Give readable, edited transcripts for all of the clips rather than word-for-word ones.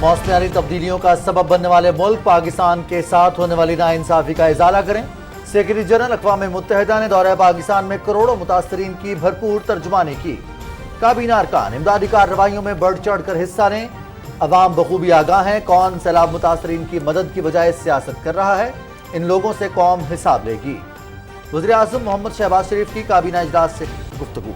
موسمیاتی تبدیلیوں کا سبب بننے والے ملک پاکستان کے ساتھ ہونے والی ناانصافی کا ازالہ کریں۔ سیکرٹری جنرل اقوام متحدہ نے دورہ پاکستان میں کروڑوں متاثرین کی بھرپور ترجمانی کی۔ کابینہ ارکان امدادی کارروائیوں میں بڑھ چڑھ کر حصہ لیں۔ عوام بخوبی آگاہ ہیں کون سیلاب متاثرین کی مدد کی بجائے سیاست کر رہا ہے، ان لوگوں سے قوم حساب لے گی۔ وزیر اعظم محمد شہباز شریف کی کابینہ اجلاس سے گفتگو۔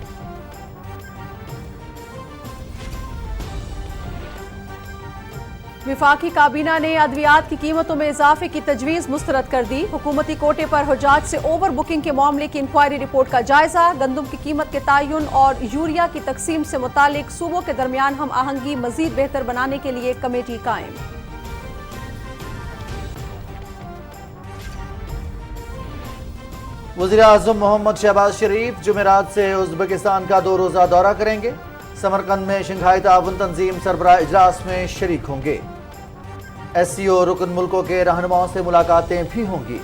وفاقی کابینہ نے ادویات کی قیمتوں میں اضافے کی تجویز مسترد کر دی۔ حکومتی کوٹے پر حجاج سے اوور بکنگ کے معاملے کی انکوائری رپورٹ کا جائزہ۔ گندم کی قیمت کے تعین اور یوریا کی تقسیم سے متعلق صوبوں کے درمیان ہم آہنگی مزید بہتر بنانے کے لیے کمیٹی قائم۔ وزیر اعظم محمد شہباز شریف جمعرات سے ازبکستان کا 2 روزہ دورہ کریں گے۔ سمرقند میں شنگھائی تعاون تنظیم سربراہ اجلاس میں شریک ہوں گے۔ ایس سی او رکن ملکوں کے رہنماؤں سے ملاقاتیں بھی ہوں گی۔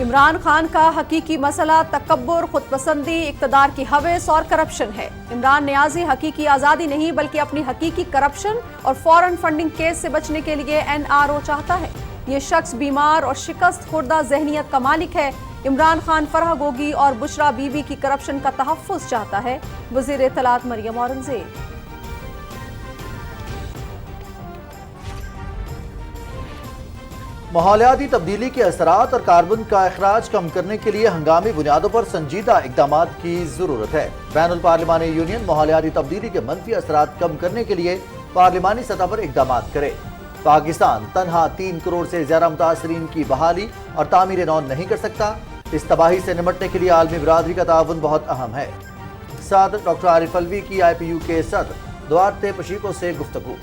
عمران خان کا حقیقی مسئلہ تکبر، خود پسندی، اقتدار کی ہوس اور کرپشن ہے۔ عمران نیازی حقیقی آزادی نہیں بلکہ اپنی حقیقی کرپشن اور فورن فنڈنگ کیس سے بچنے کے لیے NRO چاہتا ہے۔ یہ شخص بیمار اور شکست خوردہ ذہنیت کا مالک ہے۔ عمران خان فرح گوگی اور بشرا بی بی کی کرپشن کا تحفظ چاہتا ہے۔ وزیر اطلاعات مریم اورنگزیب۔ ماحولیاتی تبدیلی کے اثرات اور کاربن کا اخراج کم کرنے کے لیے ہنگامی بنیادوں پر سنجیدہ اقدامات کی ضرورت ہے۔ بین الپارلیمانی یونین ماحولیاتی تبدیلی کے منفی اثرات کم کرنے کے لیے پارلیمانی سطح پر اقدامات کرے۔ پاکستان تنہا 3 کروڑ سے زیادہ متاثرین کی بحالی اور تعمیر نو نہیں کر سکتا۔ اس تباہی سے نمٹنے کے لیے عالمی برادری کا تعاون بہت اہم ہے۔ صدر ڈاکٹر عارف الوی کی IPU کے صدر دوارتے پشیکو سے گفتگو۔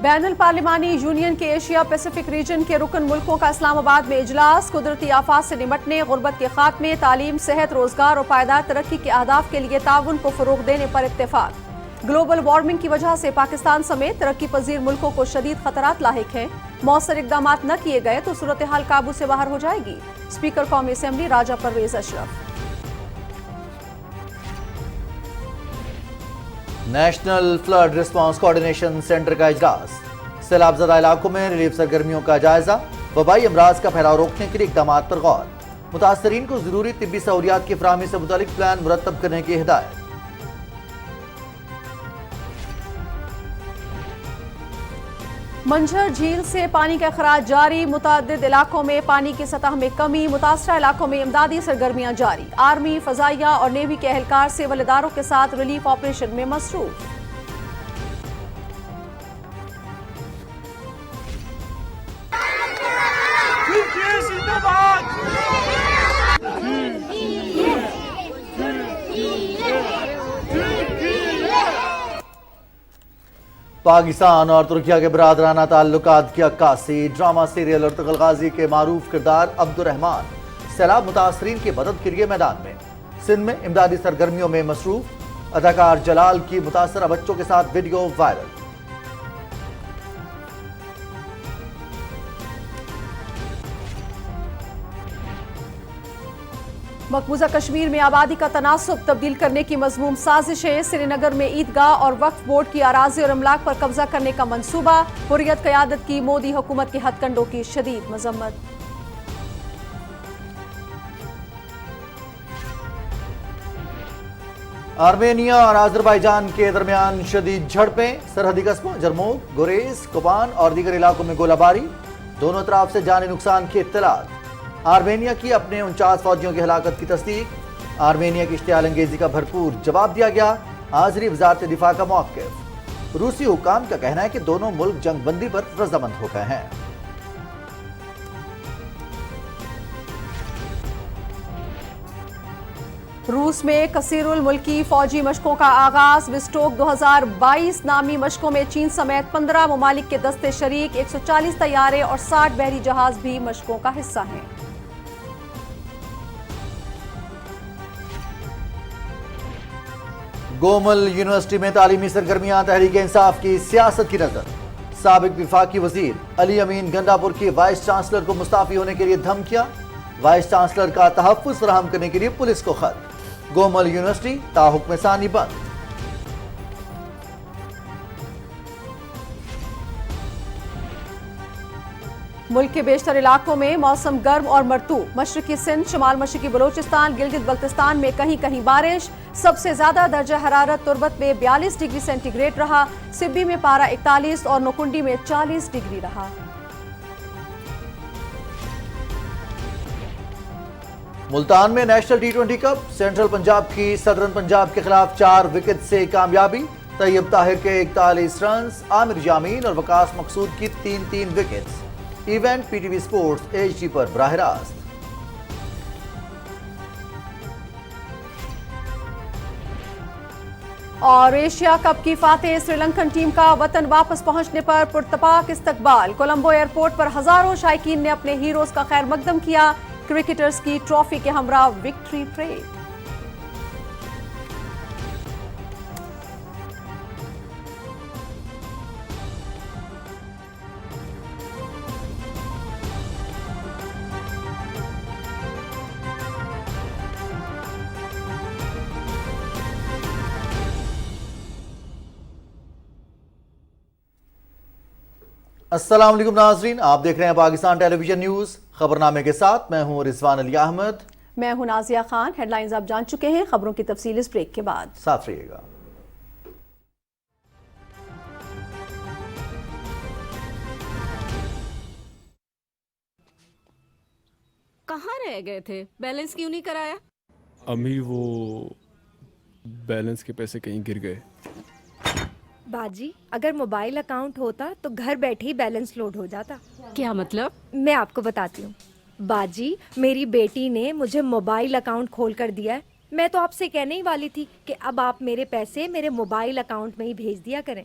بین الپارلیمانی یونین کے ایشیا پیسیفک ریجن کے رکن ملکوں کا اسلام آباد میں اجلاس۔ قدرتی آفات سے نمٹنے، غربت کے خاتمے، تعلیم، صحت، روزگار اور پائیدار ترقی کے اہداف کے لیے تعاون کو فروغ دینے پر اتفاق۔ گلوبل وارمنگ کی وجہ سے پاکستان سمیت ترقی پذیر ملکوں کو شدید خطرات لاحق ہیں۔ مؤثر اقدامات نہ کیے گئے تو صورتحال قابو سے باہر ہو جائے گی۔ اسپیکر قومی assembly Raja Pervaiz Ashraf. National flood response coordination centre کا اجلاس۔ سیلاب زدہ علاقوں میں ریلیف سرگرمیوں کا جائزہ۔ وبائی امراض کا پھیلاؤ روکنے کے لیے اقدامات پر غور۔ متاثرین کو ضروری طبی سہولیات کی فراہمی سے متعلق پلان مرتب کرنے کی ہدایت۔ منجھر جھیل سے پانی کا اخراج جاری۔ متعدد علاقوں میں پانی کی سطح میں کمی۔ متاثرہ علاقوں میں امدادی سرگرمیاں جاری۔ آرمی، فضائیہ اور نیوی کے اہلکار سول اداروں کے ساتھ ریلیف آپریشن میں مصروف۔ پاکستان اور ترکیہ کے برادرانہ تعلقات کی عکاسی۔ ڈرامہ سیریل ارطغرل غازی کے معروف کردار عبد الرحمان سیلاب متاثرین کی مدد کے لیے میدان میں۔ سندھ میں امدادی سرگرمیوں میں مصروف۔ اداکار جلال کی متاثرہ بچوں کے ساتھ ویڈیو وائرل۔ مقبوضہ کشمیر میں آبادی کا تناسب تبدیل کرنے کی مذموم سازشیں۔ سری نگر میں عیدگاہ اور وقف بورڈ کی اراضی اور املاک پر قبضہ کرنے کا منصوبہ۔ حریت قیادت کی مودی حکومت کے ہتھ کنڈوں کی شدید مذمت۔ آرمینیا اور آذربائیجان کے درمیان شدید جھڑپیں۔ سرحدی قصبوں جرموک، گوریز، کوبان اور دیگر علاقوں میں گولہ باری۔ دونوں طرف سے جانی نقصان کی اطلاعات۔ آرمینیا کی اپنے 49 فوجیوں کی ہلاکت کی تصدیق۔ آرمینیا کی اشتعال انگیزی کا بھرپور جواب دیا گیا۔ آذری وزارت دفاع کا موقف۔ روسی حکام کا کہنا ہے کہ دونوں ملک جنگ بندی پر رضامند ہو گئے ہیں۔ روس میں کثیر الملکی فوجی مشقوں کا آغاز۔ وسٹوک 2022 نامی مشقوں میں چین سمیت 15 ممالک کے دستے شریک۔ 140 طیارے اور 60 بحری جہاز بھی مشقوں کا حصہ ہیں۔ گومل یونیورسٹی میں تعلیمی سرگرمیاں۔ تحریک انصاف کی سیاست کی نظر۔ سابق وفاقی وزیر علی امین گنڈاپور کی وائس چانسلر کو مستعفی ہونے کے لیے دھمکیاں، وائس چانسلر کا تحفظ فراہم کرنے کے لیے پولیس کو خط، گومل یونیورسٹی تاحکم ثانی بند۔ ملک کے بیشتر علاقوں میں موسم گرم اور مرطوب، مشرقی سندھ، شمال مشرقی بلوچستان، گلگت بلتستان میں کہیں کہیں بارش۔ سب سے زیادہ درجہ حرارت تربت میں 42 ڈگری سینٹی گریڈ رہا، سبی میں پارہ 41 اور نوکنڈی میں 40 ڈگری رہا۔ ملتان میں نیشنل ٹی20 کپ، سینٹرل پنجاب کی صدرن پنجاب کے خلاف 4 وکٹ سے کامیابی، طیب طاہر کے 41 رنز، عامر جامین اور وقاص مقصود کی 3 wickets. Event P T V sports H D پر براہ راست۔ اور ایشیا کپ کی فاتح سری لنکن ٹیم کا وطن واپس پہنچنے پر پرتپاک استقبال، کولمبو ایئرپورٹ پر ہزاروں شائقین نے اپنے ہیروز کا خیر مقدم کیا، کرکٹرز کی ٹرافی کے ہمراہ وکٹری پریڈ۔ السلام علیکم ناظرین، آپ دیکھ رہے ہیں پاکستان ٹیلی ویژن نیوز، خبرنامے کے ساتھ میں ہوں رضوان علی احمد۔ میں ہوں نازیہ خان۔ ہیڈ لائنز آپ جان چکے ہیں، خبروں کی تفصیل اس بریک کے بعد۔ ساتھ رہیے گا۔ کہاں رہ گئے تھے؟ بیلنس کیوں نہیں کرایا؟ امی وہ بیلنس کے پیسے کہیں گر گئے۔ باجی اگر موبائل اکاؤنٹ ہوتا تو گھر بیٹھے ہی بیلنس لوڈ ہو جاتا۔ کیا مطلب؟ میں آپ کو بتاتی ہوں باجی، میری بیٹی نے مجھے موبائل اکاؤنٹ کھول کر دیا ہے۔ میں تو آپ سے کہنے ہی والی تھی کہ اب آپ میرے پیسے میرے موبائل اکاؤنٹ میں ہی بھیج دیا کریں،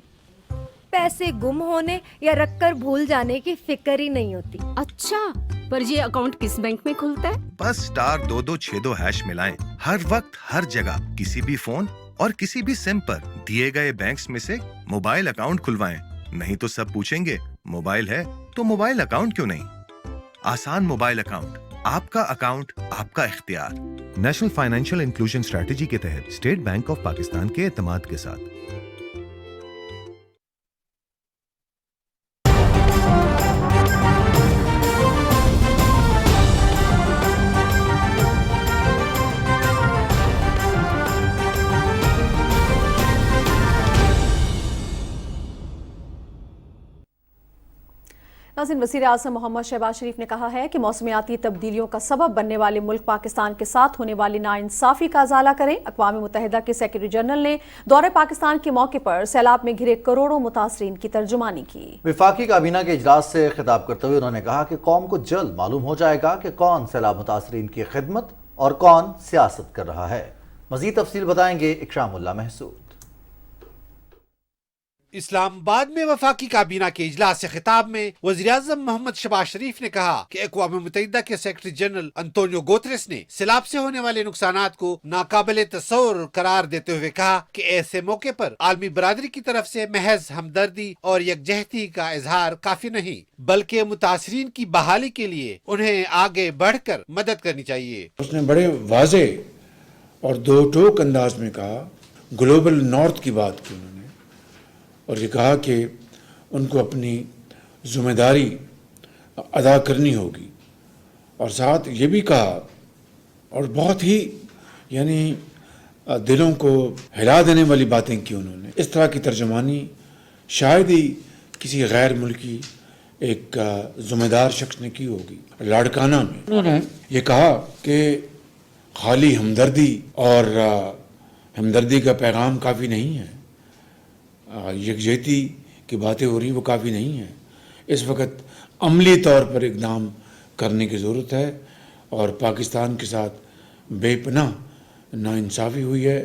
پیسے گم ہونے یا رکھ کر بھول جانے کی فکر ہی نہیں ہوتی۔ اچھا، پر یہ اکاؤنٹ کس بینک میں کھلتا ہے؟ بس *2262# ملائیں، ہر وقت ہر جگہ کسی بھی فون اور کسی بھی سم پر دیے گئے بینکس میں سے موبائل اکاؤنٹ کھلوائیں، نہیں تو سب پوچھیں گے موبائل ہے تو موبائل اکاؤنٹ کیوں نہیں؟ آسان موبائل اکاؤنٹ، آپ کا اکاؤنٹ، آپ کا اختیار۔ نیشنل فائنینشیل انکلوژن اسٹریٹجی کے تحت اسٹیٹ بینک آف پاکستان کے اعتماد کے ساتھ۔ ناظرین، وزیر اعظم محمد شہباز شریف نے کہا ہے کہ موسمیاتی تبدیلیوں کا سبب بننے والے ملک پاکستان کے ساتھ ہونے والی ناانصافی کا ازالہ کریں۔ اقوام متحدہ کے سیکرٹری جنرل نے دورہ پاکستان کے موقع پر سیلاب میں گھرے کروڑوں متاثرین کی ترجمانی کی۔ وفاقی کابینہ کے اجلاس سے خطاب کرتے ہوئے انہوں نے کہا کہ قوم کو جلد معلوم ہو جائے گا کہ کون سیلاب متاثرین کی خدمت اور کون سیاست کر رہا ہے۔ مزید تفصیل بتائیں گے اکرام اللہ محسود۔ اسلام آباد میں وفاقی کابینہ کے اجلاس سے خطاب میں وزیر اعظم محمد شہباز شریف نے کہا کہ اقوام متحدہ کے سیکرٹری جنرل انطونیو گوتریس نے سیلاب سے ہونے والے نقصانات کو ناقابل تصور قرار دیتے ہوئے کہا کہ ایسے موقع پر عالمی برادری کی طرف سے محض ہمدردی اور یکجہتی کا اظہار کافی نہیں، بلکہ متاثرین کی بحالی کے لیے انہیں آگے بڑھ کر مدد کرنی چاہیے۔ اس نے بڑے واضح اور دو ٹوک انداز میں کہا، گلوبل نارتھ کی بات کی انہوں نے، اور یہ کہا کہ ان کو اپنی ذمہ داری ادا کرنی ہوگی، اور ساتھ یہ بھی کہا اور بہت ہی دلوں کو ہلا دینے والی باتیں کی انہوں نے۔ اس طرح کی ترجمانی شاید ہی کسی غیر ملکی ایک ذمہ دار شخص نے کی ہوگی۔ لاڑکانہ میں انہوں نے یہ کہا کہ خالی ہمدردی اور ہمدردی کا پیغام کافی نہیں ہے، یکجہتی کی باتیں ہو رہی وہ کافی نہیں ہیں، اس وقت عملی طور پر اقدام کرنے کی ضرورت ہے، اور پاکستان کے ساتھ بے پناہ ناانصافی ہوئی ہے،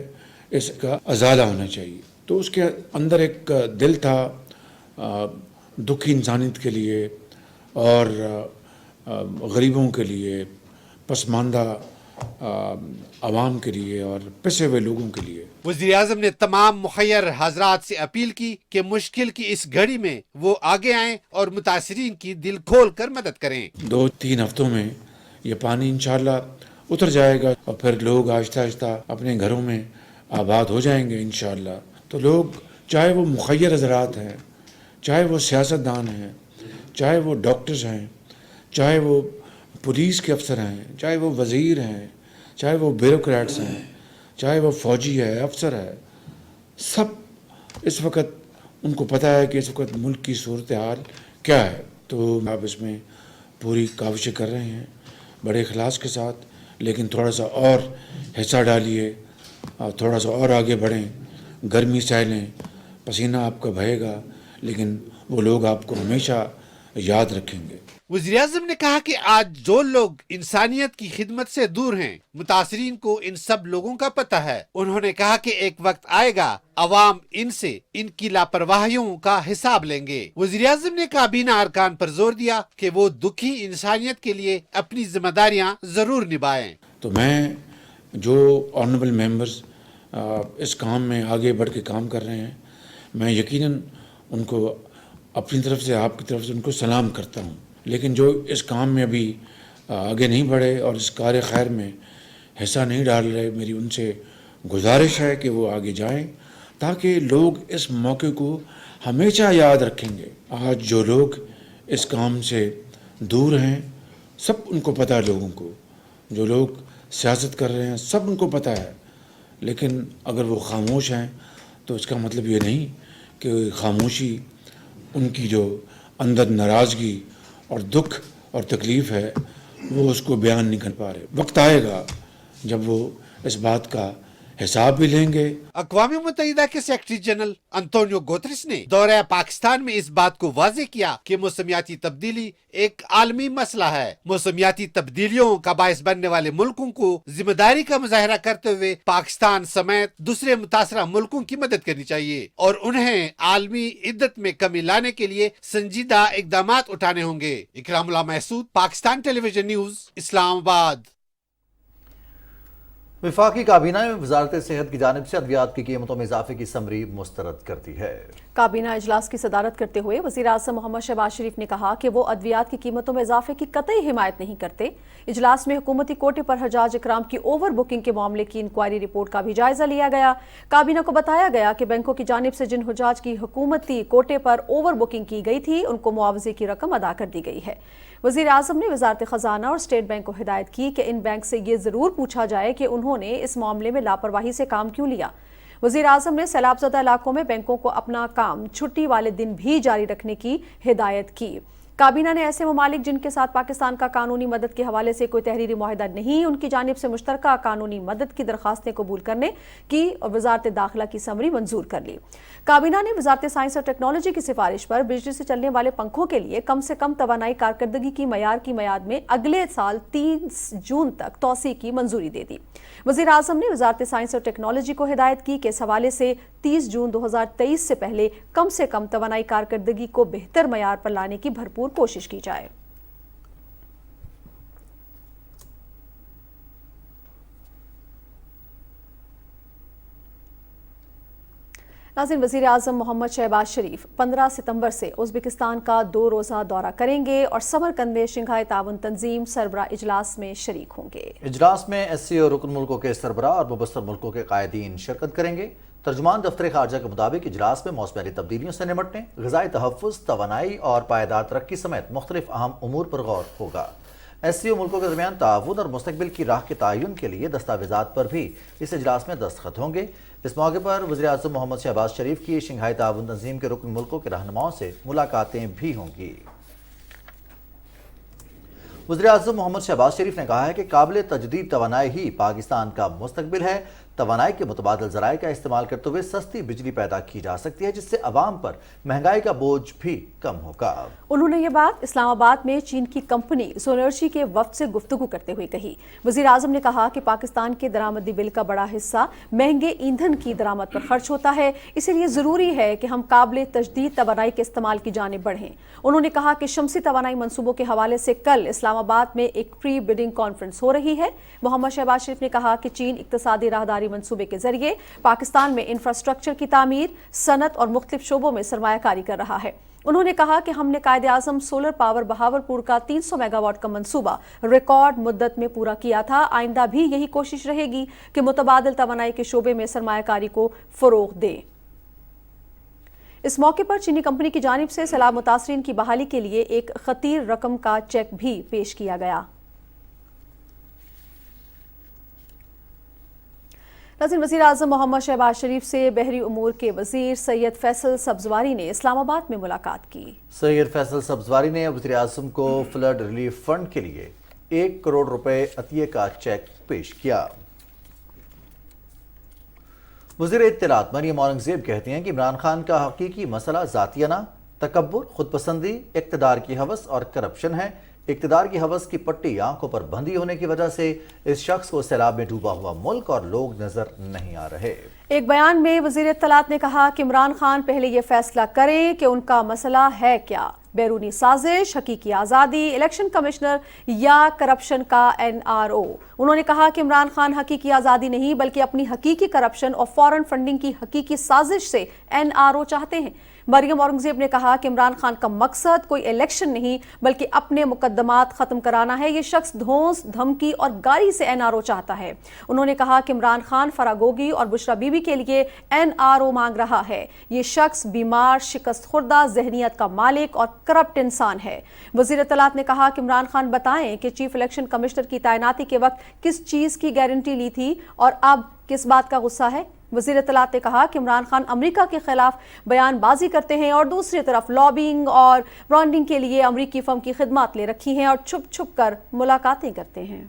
اس کا ازالہ ہونا چاہیے۔ تو اس کے اندر ایک دل تھا دکھی انسانیت کے لیے اور غریبوں کے لیے، پسماندہ आवाम के लिए और पिसे हुए लोगों के लिए। वज़ीर आज़म ने तमाम मुखय्यर हजरात से अपील की कि मुश्किल की इस घड़ी में वो आगे आएं और मुतासरीन की दिल खोल कर मदद करें। 2-3 हफ्तों में ये पानी इंशाल्लाह उतर जाएगा और फिर लोग आहिस्ता आहिस्ता अपने घरों में आबाद हो जाएंगे इंशाल्लाह। तो लोग चाहे वो मुखय्यर हजरात हैं, चाहे वो सियासतदान हैं, चाहे वो डॉक्टर्स हैं, चाहे वो पुलिस के अफसर हैं, चाहे वो वज़ीर हैं, चाहे वो ब्यूरोक्रेट्स हैं, चाहे वो फ़ौजी है, अफसर है, सब इस वक्त उनको पता है कि इस वक्त मुल्क की सूरत हाल क्या है। तो आप इसमें पूरी काविशें कर रहे हैं बड़े इखलास के साथ, लेकिन थोड़ा सा और हिस्सा डालिए, थोड़ा सा और आगे बढ़ें, गर्मी सह पसीना आपका बहेगा, लेकिन वो लोग आपको हमेशा याद रखेंगे। वज़ीर आज़म ने कहा कि आज जो लोग इंसानियत की खिदमत से दूर हैं, मुतासरीन को इन सब लोगों का पता है। उन्होंने कहा कि एक वक्त आएगा अवाम इनसे इनकी लापरवाहियों का हिसाब लेंगे। वज़ीर आज़म ने काबीना अरकान पर जोर दिया कि वो दुखी इंसानियत के लिए अपनी जिम्मेदारियां जरूर निभाएं। तो मैं जो ऑनरेबल मेंबर्स इस काम में आगे बढ़ के काम कर रहे हैं, मैं यकीनन उनको अपनी तरफ से, आपकी तरफ से उनको सलाम करता हूँ। लेकिन जो इस काम में अभी आगे नहीं बढ़े और इस कार्य खैर में हिस्सा नहीं डाल रहे, मेरी उनसे गुजारिश है कि वो आगे जाएं, ताकि लोग इस मौके को हमेशा याद रखेंगे। आज जो लोग इस काम से दूर हैं, सब उनको पता है, लोगों को जो लोग सियासत कर रहे हैं सब उनको पता है, लेकिन अगर वो खामोश हैं तो इसका मतलब ये नहीं कि खामोशी उनकी जो अंदर नाराज़गी और दुख और तकलीफ़ है वो उसको बयान नहीं कर पा रहे। वक्त आएगा जब वो इस बात का हिसाब भी लेंगे। अक़वाम मुत्तहिदा के सेक्रेटरी जनरल अंतोनियो गुतेरेस ने दौरा पाकिस्तान में इस बात को वाज़ेह किया कि मौसमियाती तब्दीली एक आलमी मसला है। मौसमियाती तब्दीलियों का बायस बनने वाले मुल्कों को जिम्मेदारी का मुजाहरा करते हुए पाकिस्तान समेत दूसरे मुतासरा मुल्कों की मदद करनी चाहिए और उन्हें आलमी इद्दत में कमी लाने के लिए संजीदा इक़दाम उठाने होंगे। Ikramullah Mehsud, Pakistan television news, Islamabad. वफाकी काबीना में वजारत सेहत की जानिब से अद्वियात की कीमतों में इजाफे की समरी मुस्तरद कर दी है। काबीना इजलास की सदारत करते हुए वज़ीर आज़म मोहम्मद शहबाज शरीफ ने कहा कि वो अद्वियात की कीमतों में इजाफे की कतई हिमायत नहीं करते। इजलास में हुकूमती कोटे पर हजाज इकराम की ओवर बुकिंग के मामले की इंक्वायरी रिपोर्ट का भी जायजा लिया गया। काबीना को बताया गया कि बैंकों की जानिब से जिन हुजाज की हुकूमती कोटे पर ओवर बुकिंग की गई थी उनको मुआवजे की रकम अदा कर दी गई है। वज़ीर आज़म ने वज़ारत ख़जाना और स्टेट बैंक को हिदायत की कि इन बैंक से ये ज़रूर पूछा जाए कि उन्होंने इस मामले में लापरवाही से काम क्यों लिया। वज़ीर आज़म ने सैलाबज़दा इलाकों में बैंकों को अपना काम छुट्टी वाले दिन भी जारी रखने की हिदायत की। काबीना ने ऐसे ममालिक जिनके साथ पाकिस्तान का कानूनी मदद के हवाले से कोई तहरीरी मुआहिदा नहीं, उनकी जानिब से मुश्तरका कानूनी मदद की दरखास्तें कबूल करने की और वज़ारत दाखिला की समरी मंजूर कर ली। काबीना ने वज़ारत साइंस और टेक्नोलॉजी की सिफारिश पर बिजली से चलने वाले पंखों के लिए कम से कम तवानाई कारकर्दगी की मयार की मियाद में अगले साल 30 जून तक तौसी की मंजूरी दे दी। वज़ीर आज़म ने वज़ारत साइंस और टेक्नोलॉजी को हिदायत की कि इस हवाले से 30 जून 2023 से पहले कम से कम तवानाई कारकर्दगी को बेहतर मयार पर लाने की भरपूर कोशिश की जाए। नाज़रीन, वज़ीर आज़म मोहम्मद शहबाज शरीफ 15 सितंबर से उज़्बेकिस्तान का 2 रोज़ा दौरा करेंगे और समरकंद में शंघाई ताउन तंजीम सरबराह इजलास में शरीक होंगे। इजलास में SCO रुकन मुल्कों के सरबराह और मुबस्तर मुल्कों के कायदीन शिरकत करेंगे। तर्जुमान दफ्तर खारजा के मुताबिक इजलास में मौसमियाती तब्दीलियों से निपटने, ग़िज़ाई तहफ़्फ़ुज़, तवानाई और पायदार तरक्की समेत मुख्तलिफ अहम उमूर पर गौर होगा। SCO मुल्कों के दरमियान ताउन और मुस्तक़बिल की राह के तयन के लिए दस्तावेज़ात पर भी इस इजलास में दस्तखत होंगे। इस मौके पर वज़ीर आज़म मोहम्मद शहबाज शरीफ की शंघाई ताउन तंजीम के रुकन मुल्कों के रहनुमाओं से मुलाकातें भी होंगी। वज़ीर आज़म मोहम्मद शहबाज शरीफ ने कहा है कि काबिल तजदीद तवानाई ही पाकिस्तान का मुस्तक़बिल है। توانائی کے متبادل ذرائع کا استعمال کرتے ہوئے سستی بجلی پیدا کی جا سکتی ہے، جس سے عوام پر مہنگائی کا بوجھ بھی کم ہوگا۔ انہوں نے یہ بات اسلام آباد میں چین کی کمپنی سونرجی کے وفد سے گفتگو کرتے ہوئے کہی۔ وزیر اعظم نے کہا کہ پاکستان کے درآمدی بل کا بڑا حصہ مہنگے ایندھن کی درآمد پر خرچ ہوتا ہے، اسی لیے ضروری ہے کہ ہم قابل تجدید توانائی کے استعمال کی جانب بڑھیں۔ انہوں نے کہا کہ شمسی توانائی منصوبوں کے حوالے سے کل اسلام آباد میں ایک پری بڈنگ کانفرنس ہو رہی ہے۔ محمد شہباز شریف نے کہا کہ چین اقتصادی راہداری منصوبے کے ذریعے پاکستان میں انفراسٹرکچر کی تعمیر، صنعت اور مختلف شعبوں میں سرمایہ کاری کر رہا ہے۔ انہوں نے کہا کہ ہم نے قائد اعظم سولر پاور بہاولپور کا 300 میگا واٹ کا منصوبہ ریکارڈ مدت میں پورا کیا تھا۔ آئندہ بھی یہی کوشش رہے گی کہ متبادل توانائی کے شعبے میں سرمایہ کاری کو فروغ دیں۔ اس موقع پر چینی کمپنی کی جانب سے سیلاب متاثرین کی بحالی کے لیے ایک خطیر رقم کا چیک بھی پیش کیا گیا۔ ناظرین، وزیر اعظم محمد شہباز شریف سے بحری امور کے وزیر سید فیصل سبزواری نے اسلام آباد میں ملاقات کی۔ سید فیصل سبزواری نے وزیر اعظم کو فلڈ ریلیف فنڈ کے لیے 1 کروڑ روپے عطیے کا چیک پیش کیا۔ وزیر اطلاعات مریم اورنگزیب کہتی ہیں کہ عمران خان کا حقیقی مسئلہ ذاتیانہ، تکبر، خود پسندی، اقتدار کی ہوس اور کرپشن ہے۔ اقتدار کی ہوس کی پٹی آنکھوں پر بندھی ہونے کی وجہ سے اس شخص کو سیلاب میں ڈوبا ہوا ملک اور لوگ نظر نہیں آ رہے۔ ایک بیان میں وزیر اطلاعات نے کہا کہ عمران خان پہلے یہ فیصلہ کریں کہ ان کا مسئلہ ہے کیا، بیرونی سازش، حقیقی آزادی، الیکشن کمشنر یا کرپشن کا NRO۔ انہوں نے کہا کہ عمران خان حقیقی آزادی نہیں بلکہ اپنی حقیقی کرپشن اور فورن فنڈنگ کی حقیقی سازش سے NRO چاہتے ہیں۔ مریم اورنگزیب نے کہا کہ عمران خان کا مقصد کوئی الیکشن نہیں بلکہ اپنے مقدمات ختم کرانا ہے۔ یہ شخص دھونس، دھمکی اور گالی سے NRO چاہتا ہے۔ انہوں نے کہا کہ عمران خان فراگوگی اور بشرا بی بی کے لیے NRO مانگ رہا ہے۔ یہ شخص بیمار، شکست خوردہ ذہنیت کا مالک اور کرپٹ انسان ہے۔ وزیر اطلاعات نے کہا کہ عمران خان بتائیں کہ چیف الیکشن کمشنر کی تعیناتی کے وقت کس چیز کی گارنٹی لی تھی اور اب کس بات کا غصہ ہے۔ وزیر اطلاعات نے کہا کہ عمران خان امریکہ کے خلاف بیان بازی کرتے ہیں اور دوسری طرف لابنگ اور برانڈنگ کے لیے امریکی فرم کی خدمات لے رکھی ہیں اور چھپ چھپ کر ملاقاتیں کرتے ہیں۔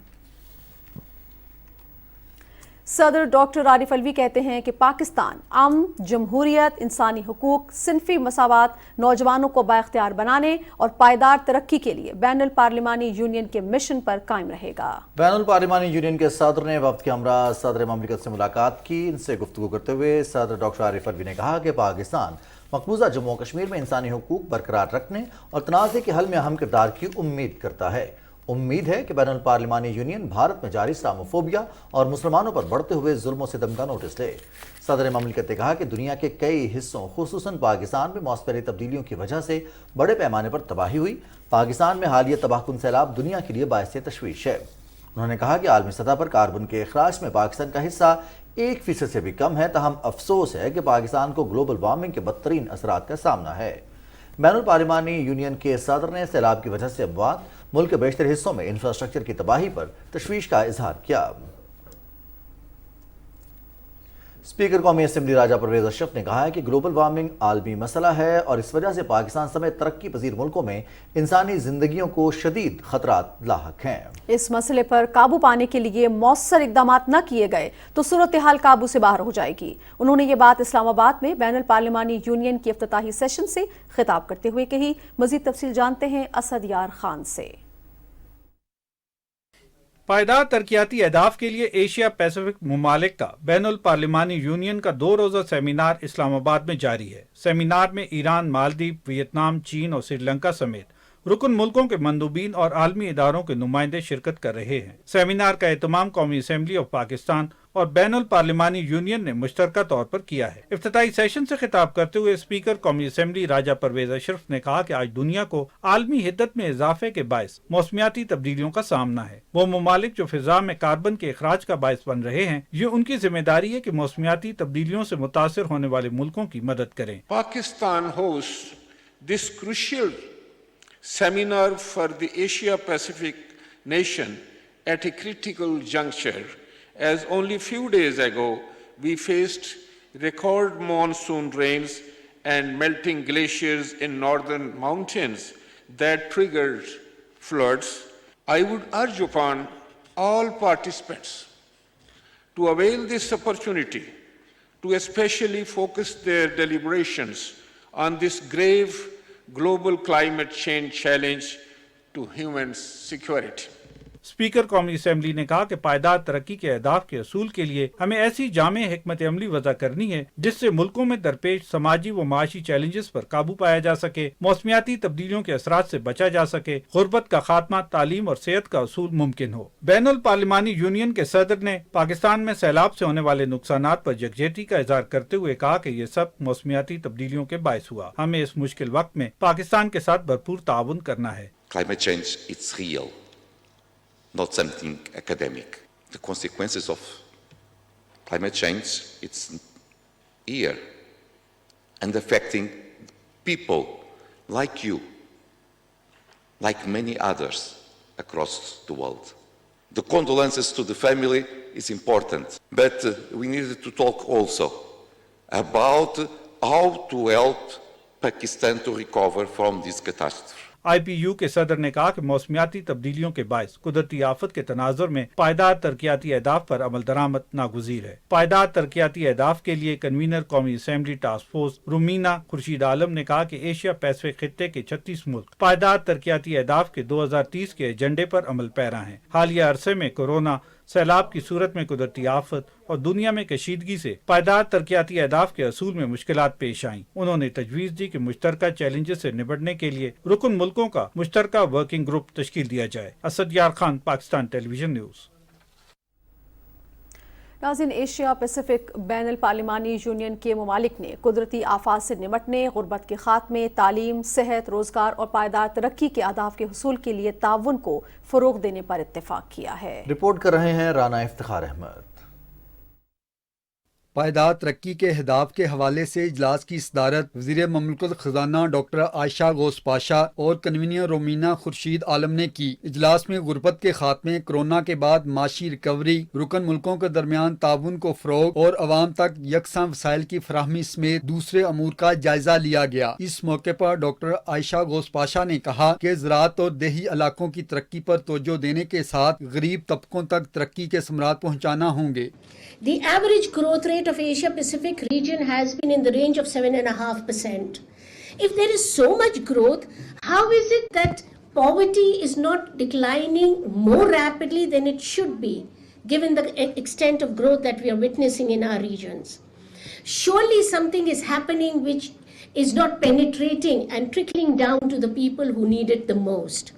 صدر ڈاکٹر عارف علوی کہتے ہیں کہ پاکستان امن، جمہوریت، انسانی حقوق، صنفی مساوات، نوجوانوں کو بااختیار بنانے اور پائیدار ترقی کے لیے بین الپارلیمانی یونین کے مشن پر قائم رہے گا۔ بین الپارلیمانی یونین کے صدر نے وفد کے ہمراہ صدر مملکت سے ملاقات کی۔ ان سے گفتگو کرتے ہوئے صدر ڈاکٹر عارف علوی نے کہا کہ پاکستان مقبوضہ جموں و کشمیر میں انسانی حقوق برقرار رکھنے اور تنازع کے حل میں اہم کردار کی امید کرتا ہے۔ امید ہے کہ بین الپارلیمانی یونین بھارت میں جاری اسلاموفوبیا اور مسلمانوں پر بڑھتے ہوئے ظلم و ستم کا نوٹس لے۔ صدر مملکت نے کہا کہ دنیا کے کئی حصوں خصوصاً پاکستان میں موسمیاتی تبدیلیوں کی وجہ سے بڑے پیمانے پر تباہی ہوئی۔ پاکستان میں حالیہ تباہ کن سیلاب دنیا کے لیے باعث تشویش ہے۔ انہوں نے کہا کہ عالمی سطح پر کاربن کے اخراج میں پاکستان کا حصہ 1% سے بھی کم ہے، تاہم افسوس ہے کہ پاکستان کو گلوبل وارمنگ کے بدترین اثرات کا سامنا ہے۔ بین الپارلیمانی یونین کے صدر نے سیلاب کی وجہ سے اموات، ملک کے بیشتر حصوں میں انفراسٹرکچر کی تباہی پر تشویش کا اظہار کیا۔ اسپیکر قومی اسمبلی راجہ پرویز اشرف نے کہا ہے کہ گلوبل وارمنگ عالمی مسئلہ ہے اور اس وجہ سے پاکستان سمیت ترقی پذیر ملکوں میں انسانی زندگیوں کو شدید خطرات لاحق ہیں۔ اس مسئلے پر قابو پانے کے لیے مؤثر اقدامات نہ کیے گئے تو صورتحال قابو سے باہر ہو جائے گی۔ انہوں نے یہ بات اسلام آباد میں بین الپارلیمانی یونین کی افتتاحی سیشن سے خطاب کرتے ہوئے کہی۔ مزید تفصیل جانتے ہیں اسد یار خان سے۔ پائیدار ترقیاتی اہداف کے لیے ایشیا پیسیفک ممالک کا بین الپارلیمانی یونین کا 2 روزہ سیمینار اسلام آباد میں جاری ہے۔ سیمینار میں ایران، مالدیپ، ویتنام، چین اور سری لنکا سمیت رکن ملکوں کے مندوبین اور عالمی اداروں کے نمائندے شرکت کر رہے ہیں۔ سیمینار کا اہتمام قومی اسمبلی آف پاکستان اور بین الپارلیمانی یونین نے مشترکہ طور پر کیا ہے۔ افتتاحی سیشن سے خطاب کرتے ہوئے اسپیکر قومی اسمبلی راجہ پرویز اشرف نے کہا کہ آج دنیا کو عالمی حدت میں اضافے کے باعث موسمیاتی تبدیلیوں کا سامنا ہے۔ وہ ممالک جو فضا میں کاربن کے اخراج کا باعث بن رہے ہیں، یہ ان کی ذمہ داری ہے کہ موسمیاتی تبدیلیوں سے متاثر ہونے والے ملکوں کی مدد کریں۔ Pakistan hosts this crucial seminar for the Asia Pacific nation at a critical juncture, as only few days ago we faced record monsoon rains and melting glaciers in northern mountains that triggered floods. I would urge upon all participants to avail this opportunity to especially focus their deliberations on this grave global climate change challenge to human security. Speaker कौमी assembly ने कहा कि पायदार तरक्की के अहदाफ के असूल के लिए हमें ऐसी जामे हिकमत अमली वज़ा करनी है जिससे मुल्कों में दरपेश समाजी व माशी चैलेंजेस पर काबू पाया जा सके, मौसमियाती तब्दीलियों के असरात से बचा जा सके, गुर्बत का खात्मा, तालीम और सेहत का असूल मुमकिन हो। बैनुल पार्लिमानी यूनियन के सदर ने पाकिस्तान में सैलाब से होने वाले नुकसानात पर यकजहती का इजहार करते हुए कहा कि ये सब मौसमियाती तब्दीलियों के बायस हुआ। हमें इस मुश्किल वक्त में पाकिस्तान के साथ भरपूर ताउन करना है। Climate change, it's real, not something academic. The consequences of climate change, it's here and affecting people like you, like many others across the world. The condolences to the family is important, but we need to talk also about how to help Pakistan to recover from this catastrophe. IPU के सदर ने कहा कि मौसमियाती तब्दीलियों के बायस कुदरती आफत के तनाजुर में पायदार तरक्याती अहदाफ पर अमल दरामद नागुज़ीर है। पायदार तरक्याती अहदाफ के लिए कन्वीनर कौमी assembly task force Rumina Khurshid Alam ने कहा कि एशिया पैसिफिक खित्ते के 36 मुल्क पायदार तरक्याती अहदाफ के 2030 के एजेंडे पर अमल पैरा हैं। हालिया अरसे में कोरोना, सैलाब की सूरत में कुदरती आफत और दुनिया में कशीदगी से पायदार तरक्याती अहदाफ के असूल में मुश्किलात पेश आईं। उन्होंने तजवीज़ दी कि मुश्तरका चैलेंजेस से निपटने के लिए रुकन मुल्कों का मुश्तरका वर्किंग ग्रुप तश्कील दिया जाए। असद यार खान, पाकिस्तान टेलीविजन न्यूज़। नाज़रीन, एशिया पैसिफिक बैनुल पार्लिमानी यूनियन के ममालिक ने कुदरती आफात से निपटने, गुर्बत के खात्मे, तालीम, सेहत, रोजगार और पायदार तरक्की के अहदाफ के हुसूल के लिए ताउन को फ़रोग़ देने पर इत्तेफाक किया है। रिपोर्ट कर रहे हैं राना इफ्तिखार अहमद। पायदार तरक्की के अहदाफ के हवाले से इजलास की सदारत वज़ीर ममलकत ख़ज़ाना डॉक्टर आयशा गौस पाशा और कन्वीनर रोमीना खुर्शीद आलम ने की। इजलास में गुर्बत के खात्मे, कोरोना के बाद माशी रिकवरी, रुकन मुल्कों के दरमियान ताउन को फ़रोग़ और अवाम तक यकसां वसाइल की फराहमी समेत दूसरे अमूर का जायजा लिया गया। इस मौके पर डॉक्टर आयशा गौस पाशा ने कहा कि ज़राअत और देही इलाकों की तरक्की पर तवज्जो देने के साथ गरीब तबकों तक तरक्की के समरात पहुँचाना होंगे। The average growth rate of Asia Pacific region has been in the range of 7.5%. If there is so much growth, how is it that poverty is not declining more rapidly than it should be, given the extent of growth that we are witnessing in our regions? Surely something is happening which is not penetrating and trickling down to the people who need it the most.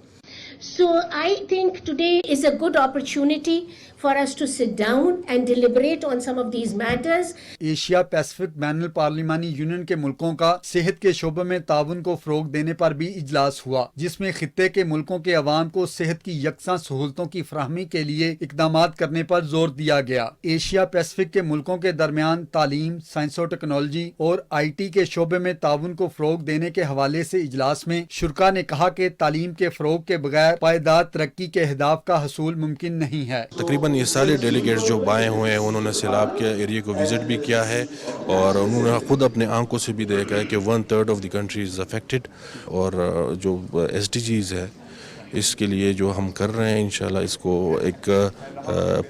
So I think today is a good opportunity for us to sit down and deliberate on some of these matters. Asia Pacific बैनुल पार्लिमानी union के मुल्कों का सेहत के शोबे में ताउन को फ़रोग़ देने पर भी इजलास हुआ, जिसमें खित्ते के मुल्कों के अवाम को सेहत की यकसां सहूलतों की फराहमी के लिए इक़दामात करने पर जोर दिया गया। एशिया पैसिफिक के मुल्कों के दरमियान तालीम, साइंस और टेक्नोलॉजी और IT के शोबे में ताउन को फ़रोग़ देने के हवाले से इजलास में शुरका ने कहा कि तालीम के फ़रोग़ के बगैर पायदार तरक्की के अहदाफ का हसूल मुमकिन नहीं है। तकरीबन ये सारे डेलीगेट्स जो आए हुए हैं उन्होंने सैलाब के एरिया को विजिट भी किया है और उन्होंने खुद अपने आंखों से भी देखा है कि 1/3 of the country is affected और जो SDGs है इसके लिए जो हम कर रहे हैं इंशाल्लाह इसको एक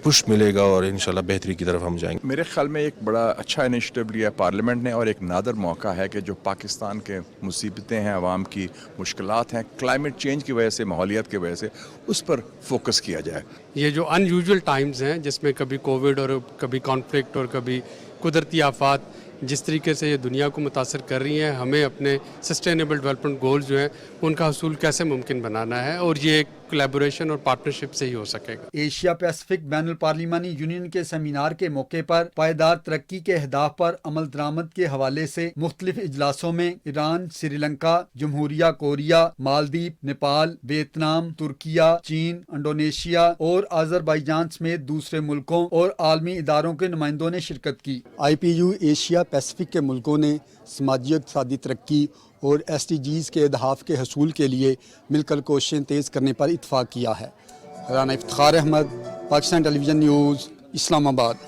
पुश मिलेगा और इंशाल्लाह बेहतरी की तरफ हम जाएंगे। मेरे ख्याल में एक बड़ा अच्छा इनिशिएटिव लिया पार्लियामेंट ने और एक नादर मौका है कि जो पाकिस्तान के मुसीबतें हैं, आवाम की मुश्किलात हैं, क्लाइमेट चेंज की वजह से, माहौलियात की वजह से, उस पर फोकस किया जाए। ये जो अनयूजुअल टाइम्स हैं जिसमें कभी कोविड और कभी कॉन्फ्लिक्ट और कभी कुदरती आफात जिस तरीके से ये दुनिया को मुतासर कर रही हैं, हमें अपने सस्टेनेबल डेवलपमेंट गोल्स जो हैं उनका हसूल कैसे मुमकिन बनाना है और ये एक कोलैबोरेशन और पार्टनरशिप से ही हो सकेगा। एशिया पैसिफिक बैनुल पार्लिमानी यूनियन के सेमिनार के मौके पर पायदार तरक्की के अहदाफ पर अमल दरामद के हवाले से मुख्तलिफ इजलासों में ईरान, श्रीलंका, जमहूरिया Korea, Maldives, Nepal, Vietnam, Turkiye, चीन, इंडोनेशिया और आज़रबाईजान समेत दूसरे मुल्कों और आलमी इदारों के नुमाइंदों ने शिरकत की। IPU एशिया पैसिफिक के मुल्कों ने समाजी इक़्तिसादी तरक्की और SDGs के अहदाफ के हसूल के लिए मिलकर कोशिशें तेज़ करने पर इत्तफाक किया है। Rana Iftikhar Ahmed, Pakistan television news, Islamabad.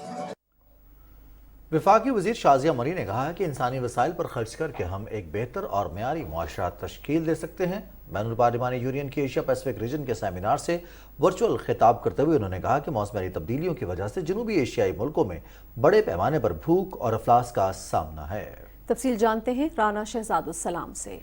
वफाकी वजीर शाजिया मरी ने कहा कि इंसानी वसाइल पर खर्च करके हम एक बेहतर और मयारी मुआशरा तश्कील दे सकते हैं। बैनुल पार्लिमानी यूनियन की एशिया पैसिफिक रीजन के सेमिनार से वर्चुअल खिताब करते हुए उन्होंने कहा कि मौसमी तब्दीलियों की वजह से जनूबी एशियाई मुल्कों में बड़े पैमाने पर भूख और अफलास का सामना है। तफसील जानते हैं राना शहजादुस्सलाम से।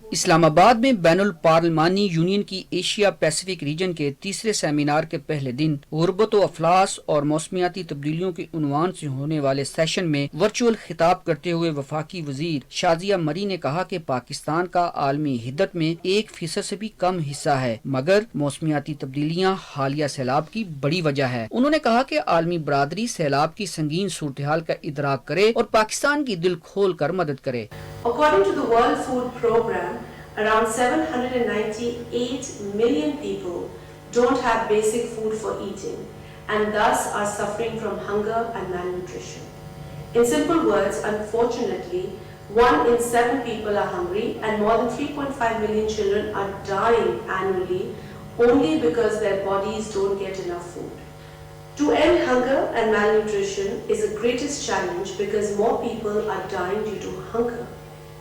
इस्लामाबाद में बैनुल पार्लिमानी यूनियन की एशिया पैसिफिक रीजन के तीसरे सेमिनार के पहले दिन गुर्बत व अफलास और मौसमियाती तब्दीलियों के उन्वान से होने वाले सेशन में वर्चुअल खिताब करते हुए वफाकी वजीर शाजिया मरी ने कहा कि पाकिस्तान का आलमी हिद्दत में 1% से भी कम हिस्सा है, मगर मौसमियाती तब्दीलियाँ हालिया सैलाब की बड़ी वजह है। उन्होंने कहा कि आलमी बरादरी सैलाब की संगीन सूरत हाल का इदराक करे और पाकिस्तान की दिल खोल कर मदद करे। According to the World Food Programme, around 798 million people don't have basic food for eating and thus are suffering from hunger and malnutrition. In simple words, unfortunately, 1 in 7 people are hungry and more than 3.5 million children are dying annually only because their bodies don't get enough food. To end hunger and malnutrition is the greatest challenge because more people are dying due to hunger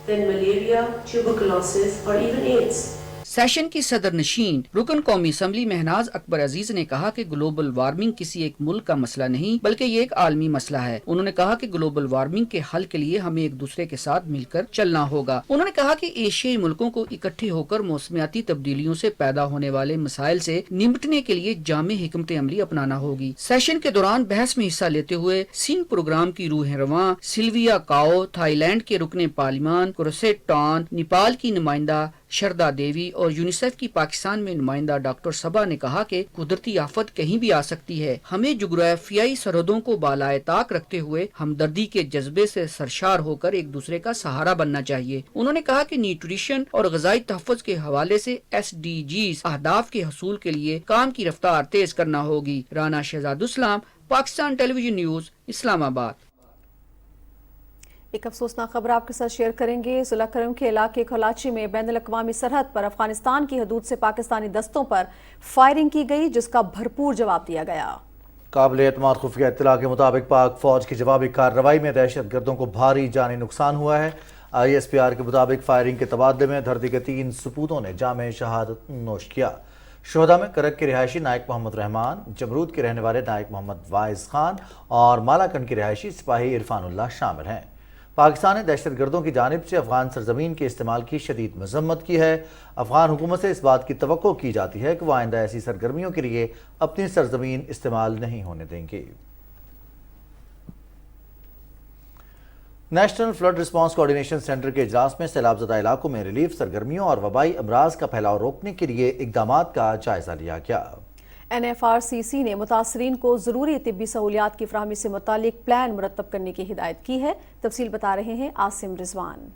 than malaria, tuberculosis or even AIDS. Session की सदर नशीन रुकन कौमी assembly Mahnaz Akbar अजीज ने कहा कि global warming किसी एक मुल्क का मसला नहीं बल्कि ये एक आलमी मसला है। उन्होंने कहा कि ग्लोबल वार्मिंग के हल के लिए हमें एक दूसरे के साथ मिलकर चलना होगा। उन्होंने कहा कि एशियाई मुल्कों को इकट्ठे होकर मौसमियाती तब्दीलियों से पैदा होने वाले मसाइल से निपटने के लिए जामे हिकमत अमली अपनाना होगी। सेशन के दौरान बहस में हिस्सा लेते हुए सिंध प्रोग्राम की रूह रवां सिल्विया काओ, थाईलैंड के रुकने पार्लिमान क्रोसेट टॉन, नेपाल की नुमाइंदा शरदा देवी और यूनिसेफ की पाकिस्तान में नुमाइंदा डॉक्टर सबा ने कहा कि कुदरती आफत कहीं भी आ सकती है, हमें जुग्राफियाई सरहदों को बालाए ताक रखते हुए हमदर्दी के जज्बे से सरशार होकर एक दूसरे का सहारा बनना चाहिए। उन्होंने कहा कि न्यूट्रिशन और ग़िज़ाई तहफ़्फ़ुज़ के हवाले से SDGs अहदाफ के हसूल के लिए काम की रफ्तार तेज करना होगी। Rana Shahzadussalam, Pakistan television news, Islamabad. एक अफसोसनाक खबर आपके साथ शेयर करेंगे। ज़िला करम के इलाके कराची में बैनुल अक़वामी सरहद पर अफगानिस्तान की हदूद से पाकिस्तानी दस्तों पर फायरिंग की गई, जिसका भरपूर जवाब दिया गया। काबिल एतमाद खुफिया इत्तला के मुताबिक पाक फौज की जवाबी कार्रवाई में दहशत गर्दों को भारी जानी नुकसान हुआ है। ISPR के मुताबिक फायरिंग के तबादले में धरती के 3 सपूतों ने जामे शहादत नोश किया। शोहदा में करक के रिहायशी नायक मोहम्मद रहमान, जमरूद के रहने वाले नायक मोहम्मद वाइज खान और मालाकंड के रिहायशी सिपाही इरफानुल्लाह शामिल हैं। पाकिस्तान ने दहशत गर्दों की जानिब से अफगान सरजमीन के इस्तेमाल की शदीद मजम्मत की है। अफगान हुकूमत से इस बात की तवक्को की जाती है कि वह आइंदा ऐसी सरगर्मियों के लिए अपनी सरजमीन इस्तेमाल नहीं होने देंगे। National flood response coordination centre के इजलास में सैलाबज़दा इलाकों में रिलीफ सरगर्मियों और वबाई अमराज का फैलाव रोकने के लिए इक़दामात का जायजा लिया गया। NFRCC ने मुतासरीन को ज़रूरी तिब्बी सहूलियात की फराहमी से मुतालिक प्लान मुरतब करने की हिदायत की है। तफसील बता रहे हैं Asim Rizwan.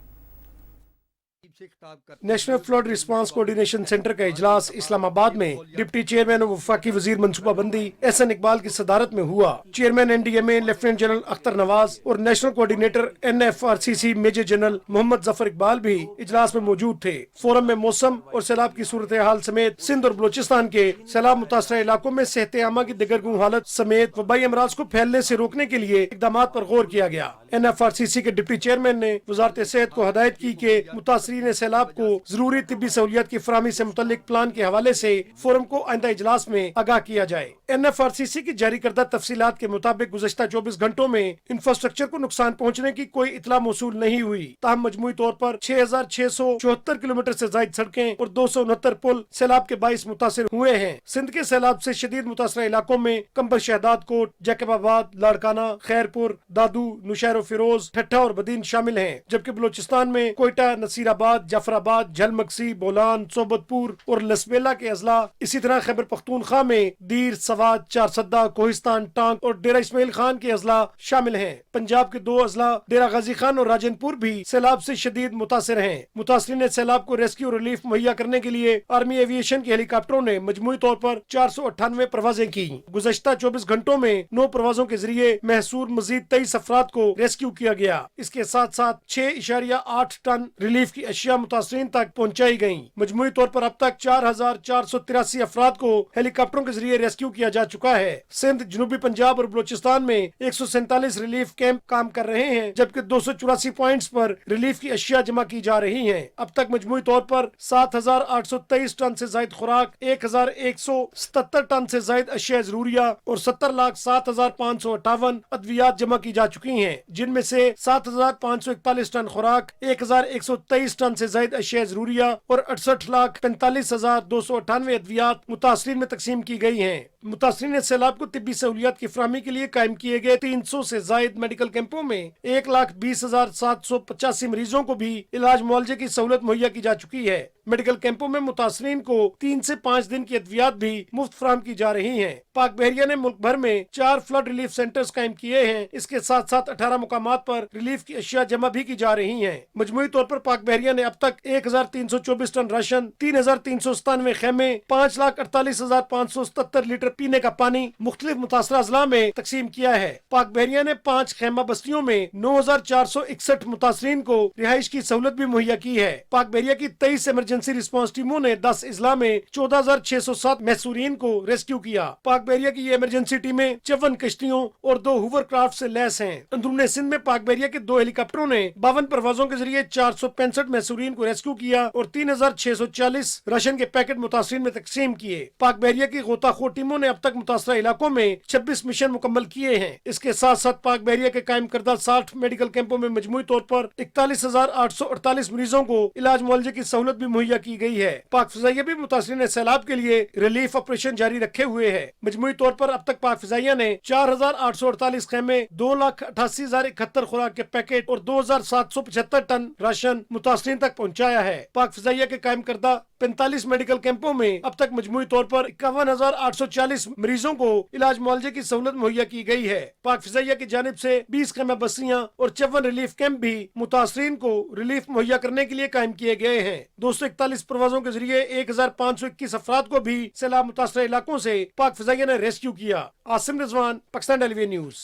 National flood response coordination centre का इजलास इस्लामाबाद में डिप्टी चेयरमैन और वफाकी वजीर मनसूबाबंदी एहसन इकबाल की सदारत में हुआ। Chairman NDMA lieutenant general Akhtar Nawaz और national coordinator NFRCC major general Muhammad Zafar Iqbal भी इजलास में मौजूद थे। फोरम में मौसम और सैलाब की सूरत हाल समेत सिंध और बलोचिस्तान के सैलाब मुतासरा इलाकों में सेहत आमा की दिगरगू हालत समेत वबाई अमराज को फैलने से रोकने के लिए इकदाम पर गौर किया गया। NFRCC के डिप्टी चेयरमैन ने वजारत सेहत को हदायत की कि मुतासरीन सैलाब को जरूरी तिब्बी सहूलियत की फराहमी से मुतल्लिक प्लान के हवाले से फोरम को आइंदा इजलास में आगाह किया जाए। NFRCC की जारी करदा तफसीलात के मुताबिक गुज़श्ता 24 घंटों में इंफ्रास्ट्रक्चर को नुकसान पहुँचने की कोई इतला मौसूल नहीं हुई। ताहम मजमूई तौर पर 6674 किलोमीटर से ज्यादा सड़कें और 269 पुल सैलाब के बाइस मुतासिर हुए हैं। सिंध के सैलाब से शदीद मुतासरा इलाकों में कंबर शहदाद कोट, जैकबाबाद, लाड़काना, खैरपुर, दादू, नुशैर फिरोज, ठट्ठा और बदीन शामिल हैं, जबकि बलोचिस्तान में कोयटा, नसीराबाद, जाफराबाद, झलमक्सी, बोलान, सोबतपुर और लसबेला के अजला, इसी तरह खैबर पख्तूनख्वा में दीर, सवाद, चारसद्दा, कोहिस्तान, टांग और डेरा इस्माइल खान के अजला शामिल हैं। पंजाब के 2 अजला डेरा गाजी खान और राजनपुर भी सैलाब से शदीद मुतासिर हैं। मुतासरीन सैलाब को रेस्क्यू रिलीफ मुहैया करने के लिए आर्मी एविएशन के हेलीकॉप्टरों ने मजमूई तौर पर 498 परवाजें की। गुज़श्ता 24 घंटों में 9 परवाजों के जरिए महसूर मजीद 23 अफराद को रेस्क्यू किया गया। इसके साथ साथ 6.8 टन रिलीफ की अशिया मुतासरीन तक पहुँचाई गयी। मजमूई तौर पर अब तक 4,483 अफराद को हेलीकॉप्टरों के जरिए रेस्क्यू किया जा चुका है। सिंध, जनूबी पंजाब और बलोचिस्तान में 147 रिलीफ कैंप काम कर रहे हैं, जबकि 284 पॉइंट्स पर रिलीफ की अशिया जमा की जा रही हैं। अब तक मजमूई तौर पर 7,823 टन से जायद खुराक, 1,177 टन से जायद अशिया जरूरिया और 70,07,558 अद्वियात जमा की जा चुकी हैं, जिनमें से 7,541 टन खुराक, 1,123 टन से जायद अशिया जरूरिया और 68,45,298 अद्वियात मुतासरीन में तकसीम की गई हैं। मुतासरीन सैलाब को तिब्बी सहूलियात की फराहमी के लिए कायम किए गए 300 से जायद मेडिकल कैंपों में 1,20,785 मरीजों को भी इलाज मुआवजे की सहूलत मुहैया की जा चुकी है। मेडिकल कैंपों में मुतासरीन को 3 से 5 दिन की अद्वियात भी मुफ्त फराहम की जा रही हैं। पाक बहरिया ने मुल्क भर में 4 फ्लड रिलीफ सेंटर्स कायम किए हैं। इसके साथ साथ 18 मुकामात पर रिलीफ की अशिया जमा भी की जा रही हैं। मजमूई तौर पर पाक बहरिया ने अब तक 1,324 टन राशन, 3,397 खेमे, 5,48,577 लीटर पीने का पानी मुख्तलिफ मुतासरा अजला में तकसीम किया है। पाक बहरिया ने 5 खेमा बस्तियों में 9,461 मुतासरीन को रिहाइश की सहूलत भी मुहैया की है। पाक बहरिया की 23 इमरजेंसी रिस्पांस टीमों ने 10 इजला में 14,607 महसूरीन को रेस्क्यू किया। पाक बहरिया की ये इमरजेंसी टीमें 54 कश्तियों और 2 हुवर क्राफ्ट से लैस हैं। अंदरूनी सिंध में पाक बहरिया के 2 हेलीकॉप्टरों ने 52 परवाजों के जरिए 465 महसूरीन को रेस्क्यू किया और 3,640 राशन के पैकेट मुतासरीन में तकसीम किए। पाक बहरिया की गोताखोर टीमों ने अब तक मुतासरा इलाकों में 26 मिशन मुकम्मल किए हैं। इसके साथ साथ पाक बहरिया के कायम करदा 60 मेडिकल कैंपों में मजमूई तौर पर 41,848 मरीजों को इलाज मुआवजे की सहूलत भी मुहैया की गई है। पाक फिजाइया भी मुतासरीन सैलाब के लिए रिलीफ ऑपरेशन जारी रखे हुए है। मजमूई तौर पर अब तक पाक फिजाइया ने 4,848 खेमे, 2,88,071 खुराक के पैकेट और 2,775 टन राशन मुतासरीन तक पहुँचाया है। पाक फिजाइया के कायम करदा 45 मेडिकल कैंपों में अब तक मजमूई तौर पर 51,840 मरीजों को इलाज मुआवजे की सहूलत मुहैया की गई है। पाक फिजाइया की जानिब से 20 खेमा बस्तियां और 54 रिलीफ कैंप भी मुतासरीन को रिलीफ मुहैया करने के लिए कायम किए गए हैं। 241 परवाजों के जरिए 1,521 अफराद को भी सैलाब मुतासरा इलाकों से पाक फिजाइया ने रेस्क्यू किया। Asim Rizwan, Pakistan television news.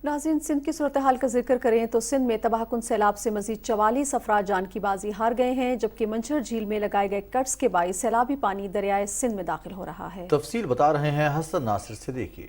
नाज़रीन, सिंध की सूरत हाल का जिक्र करें तो सिंध में तबाहकुन सैलाब से मजीद 44 अफराद जान की बाजी हार गए हैं, जबकि मंझर झील में लगाए गए कट्स के बाइस सैलाबी पानी दरियाए सिंध में दाखिल हो रहा है। तफसील बता रहे हैं हसन नासिर सिद्दीकी।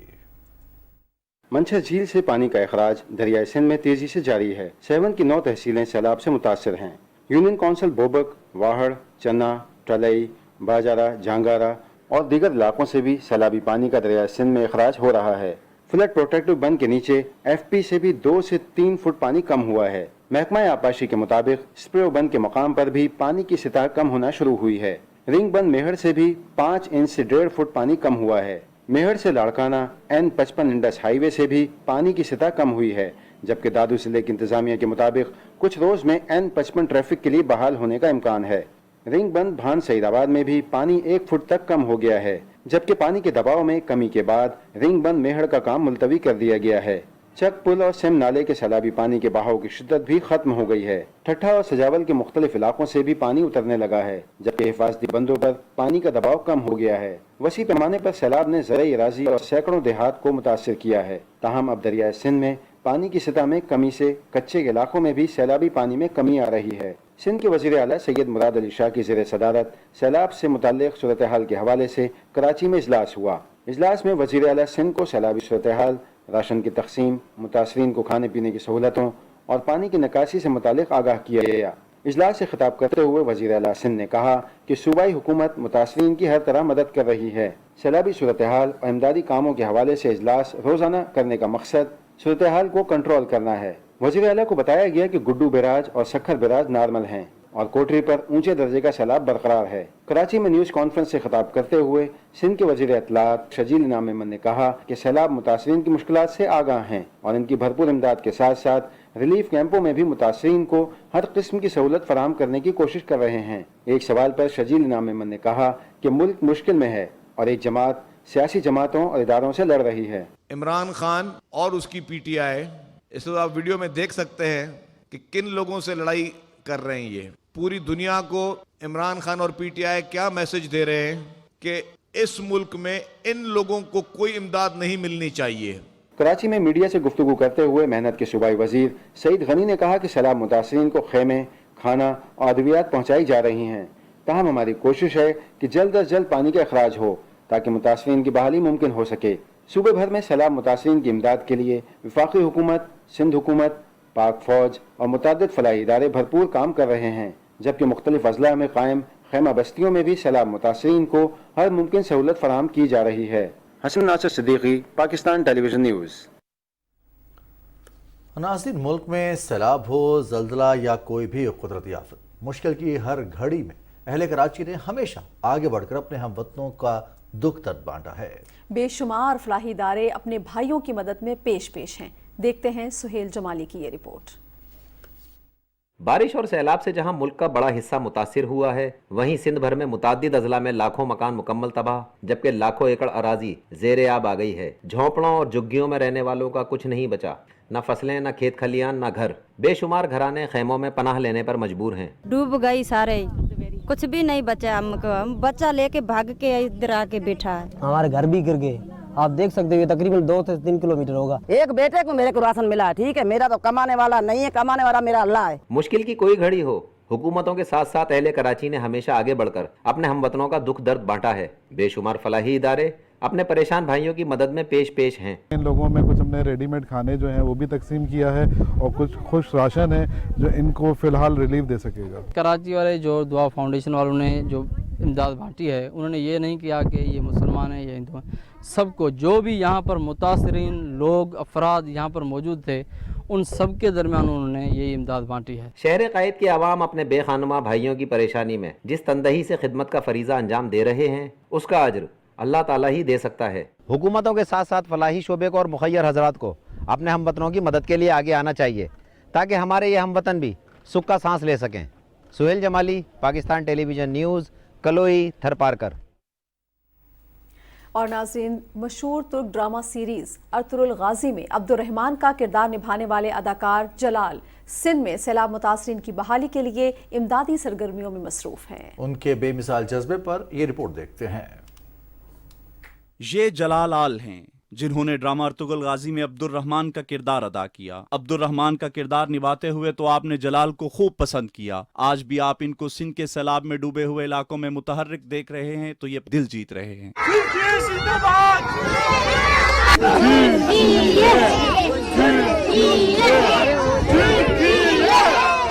मंझर झील से पानी का अखराज दरियाए सिंध में तेजी से जारी है। 7 की 9 तहसीलें सैलाब से मुतासर हैं। यूनियन काउंसिल बोबक, वाहड़, चन्ना, टलई, बाजारा, जांगारा और दीगर इलाकों से भी सैलाबी पानी का दरियाए सिंध में अखराज हो रहा है। फ्लड प्रोटेक्टिव बंद के नीचे FP से भी 2 से 3 फुट पानी कम हुआ है। महकमा आपाशी के मुताबिक स्प्रे बंद के मकाम पर भी पानी की सतह कम होना शुरू हुई है। रिंग बंद मेहर से भी 5 इंच से 1.5 फुट पानी कम हुआ है। मेहर से लाड़काना N55 इंडस हाईवे से भी पानी की सतह कम हुई है, जबकि दादू जिले की इंतजामिया के मुताबिक कुछ रोज में N55 ट्रैफिक के लिए बहाल होने का इम्कान है। रिंग बंद भान सईदाबाद में भी पानी 1 फुट तक कम हो गया है, जबकि पानी के दबाव में कमी के बाद रिंग बंद मेहड़ का काम मुलतवी कर दिया गया है। चक पुल और सिम नाले के सैलाबी पानी के बहाव की शिद्दत भी खत्म हो गई है। ठट्ठा और सजावल के मुख्तलिफ इलाकों से भी पानी उतरने लगा है, जबकि हिफाजती बंदों पर पानी का दबाव कम हो गया है। वसी पैमाने पर सैलाब ने ज़राई इराज़ी और सैकड़ों देहात को मुतासर किया है। ताहम अब दरियाए सिंध में पानी की सतह में कमी से कच्चे इलाकों में भी सैलाबी पानी में कमी आ रही है। सिंध के वज़ीर आला सैयद मुराद अली शाह की ज़ेर सदारत सैलाब से मुताल्लिक़ सूरत हाल के हवाले से कराची में इजलास हुआ। इजलास में वज़ीर आला सिंध को सैलाबी सूरत हाल, राशन की तकसीम, मुतासरीन को खाने पीने की सहूलतों और पानी की निकासी से मुताल्लिक़ आगाह किया गया। इजलास से खिताब करते हुए वज़ीर आला सिंध ने कहा कि सूबाई हुकूमत मुतासरीन की हर तरह मदद कर रही है। सैलाबी सूरत हाल और इमदादी कामों के हवाले से इजलास रोज़ाना करने का मकसद सूरत हाल को कंट्रोल करना है। वज़ीर आला को बताया गया कि गुड्डू बैराज और सखर बैराज नॉर्मल हैं और कोटरी पर ऊंचे दर्जे का सैलाब बरकरार है। कराची में न्यूज़ कॉन्फ्रेंस से खिताब करते हुए सिंध के वज़ीर इत्तलात शजील इनाम मेमन ने कहा कि सैलाब मुतासरीन की मुश्किलात से आगाह हैं और इनकी भरपूर इमदाद के साथ साथ रिलीफ कैंपों में भी मुतासरीन को हर किस्म की सहूलत फराहम करने की कोशिश कर रहे हैं। एक सवाल पर शजील इनाम मेमन ने कहा कि मुल्क मुश्किल में है और एक जमात सियासी जमातों और इदारों से लड़ रही है। इमरान खान और उसकी PTI, इस वक्त आप वीडियो में देख सकते हैं कि किन लोगों से लड़ाई कर रहे हैं। ये पूरी दुनिया को इमरान खान और PTI क्या मैसेज दे रहे हैं कि इस मुल्क में इन लोगों को कोई इमदाद नहीं मिलनी चाहिए। कराची में मीडिया से गुफ्तगू करते हुए मेहनत के सूबाई वजीर सईद गनी ने कहा कि सैलाब मुतासरीन को खेमे, खाना और अद्वियात पहुँचाई जा रही हैं। ताहम हमारी कोशिश है कि जल्द अज जल्द पानी का अखराज हो ताकि मुतासरीन की बहाली मुमकिन हो सके। सूबे भर में सैलाब मुतासरीन की इमदाद के लिए वफाकी हुकूमत, सिंध हुकूमत, पाक फौज और मुतअद्दिद फलाही इदारे भरपूर काम कर रहे हैं, जबकि मुख्तलिफ अजला में कायम खेमा बस्तियों में भी सैलाब मुतासरीन को हर मुमकिन सहूलत फराहम की जा रही है। Hassan Nasir Siddiqui, Pakistan television news. नाज़रीन, मुल्क में सैलाब हो, जल्जला या कोई भी कुदरती आफत, मुश्किल की हर घड़ी में अहले कराची ने हमेशा आगे बढ़कर अपने हमवतनों का दुख दर्द बांटा है। बेशुमार फलाही इदारे अपने भाइयों की मदद में पेश हैं। देखते हैं सुहेल जमाली की ये रिपोर्ट। बारिश और सैलाब से जहां मुल्क का बड़ा हिस्सा मुतासिर हुआ है, वहीं सिंध भर में मुताद्दिद अजला में लाखों मकान मुकम्मल तबाह, जबकि लाखों एकड़ अराजी ज़ेरे आब आ गई है। झोंपड़ों और झुग्गियों में रहने वालों का कुछ नहीं बचा, न फसलें, न खेत खलियान, न घर। बेशुमार घराने खैमों में पनाह लेने पर मजबूर हैं। डूब गई सारे, कुछ भी नहीं बचा हमको। हम बच्चा लेके भाग के इधर आके बैठा है। हमारे घर भी गिर गए, आप देख सकते हो, तकरीबन 2 से 3 किलोमीटर होगा। एक बेटे को मेरे को राशन मिला, ठीक है, मेरा तो कमाने वाला नहीं है, कमाने वाला मेरा अल्लाह है। मुश्किल की कोई घड़ी हो, हुकूमतों के साथ साथ अहले कराची ने हमेशा आगे बढ़कर अपने हमवतनों का दुख दर्द बांटा है। बेशुमार फलाही इदारे अपने परेशान भाइयों की मदद में पेश हैं। इन लोगों में कुछ हमने रेडीमेड खाने जो हैं वो भी तकसीम किया है और कुछ खुश राशन है जो इनको फिलहाल रिलीफ दे सकेगा। कराची वाले जो दुआ फाउंडेशन वालों ने जो इमदाद बांटी है, उन्होंने ये नहीं किया कि ये मुसलमान है या हिंदू है। सबको, जो भी यहाँ पर मुतासरीन लोग अफराद यहाँ पर मौजूद थे, उन सब के दरमियान उन्होंने ये इमदाद बांटी है। शहर क़ायद के अवाम अपने बेखानुमा भाइयों की परेशानी में जिस तंदही से खिदमत का फरीज़ा अंजाम दे रहे हैं, उसका अज्र अल्लाह ताला ही दे सकता है। हुकूमतों के साथ साथ फलाही शोबे को और मुखय्यर हजरात को अपने हमवतनों की मदद के लिए आगे आना चाहिए, ताकि हमारे ये हमवतन भी सुख का सांस ले सकें। Suhail Jamali, Pakistan television news, कलोई, Tharparkar. और नाज़रीन, मशहूर तुर्क ड्रामा सीरीज अर्तुगरुल गाजी में अब्दुर्रहमान का किरदार निभाने वाले अदाकार जलाल सिंध में सैलाब मुतासरीन की बहाली के लिए इमदादी सरगर्मियों में मसरूफ हैं। उनके बेमिसाल जज्बे पर ये रिपोर्ट देखते हैं। ये जलाल आल हैं जिन्होंने ड्रामा अर्तुगरुल गाजी में अब्दुर्रहमान का किरदार अदा किया। अब्दुर्रहमान का किरदार निभाते हुए तो आपने जलाल को खूब पसंद किया। आज भी आप इनको सिंध के सैलाब में डूबे हुए इलाकों में मुतहर्रिक देख रहे हैं तो ये दिल जीत रहे हैं।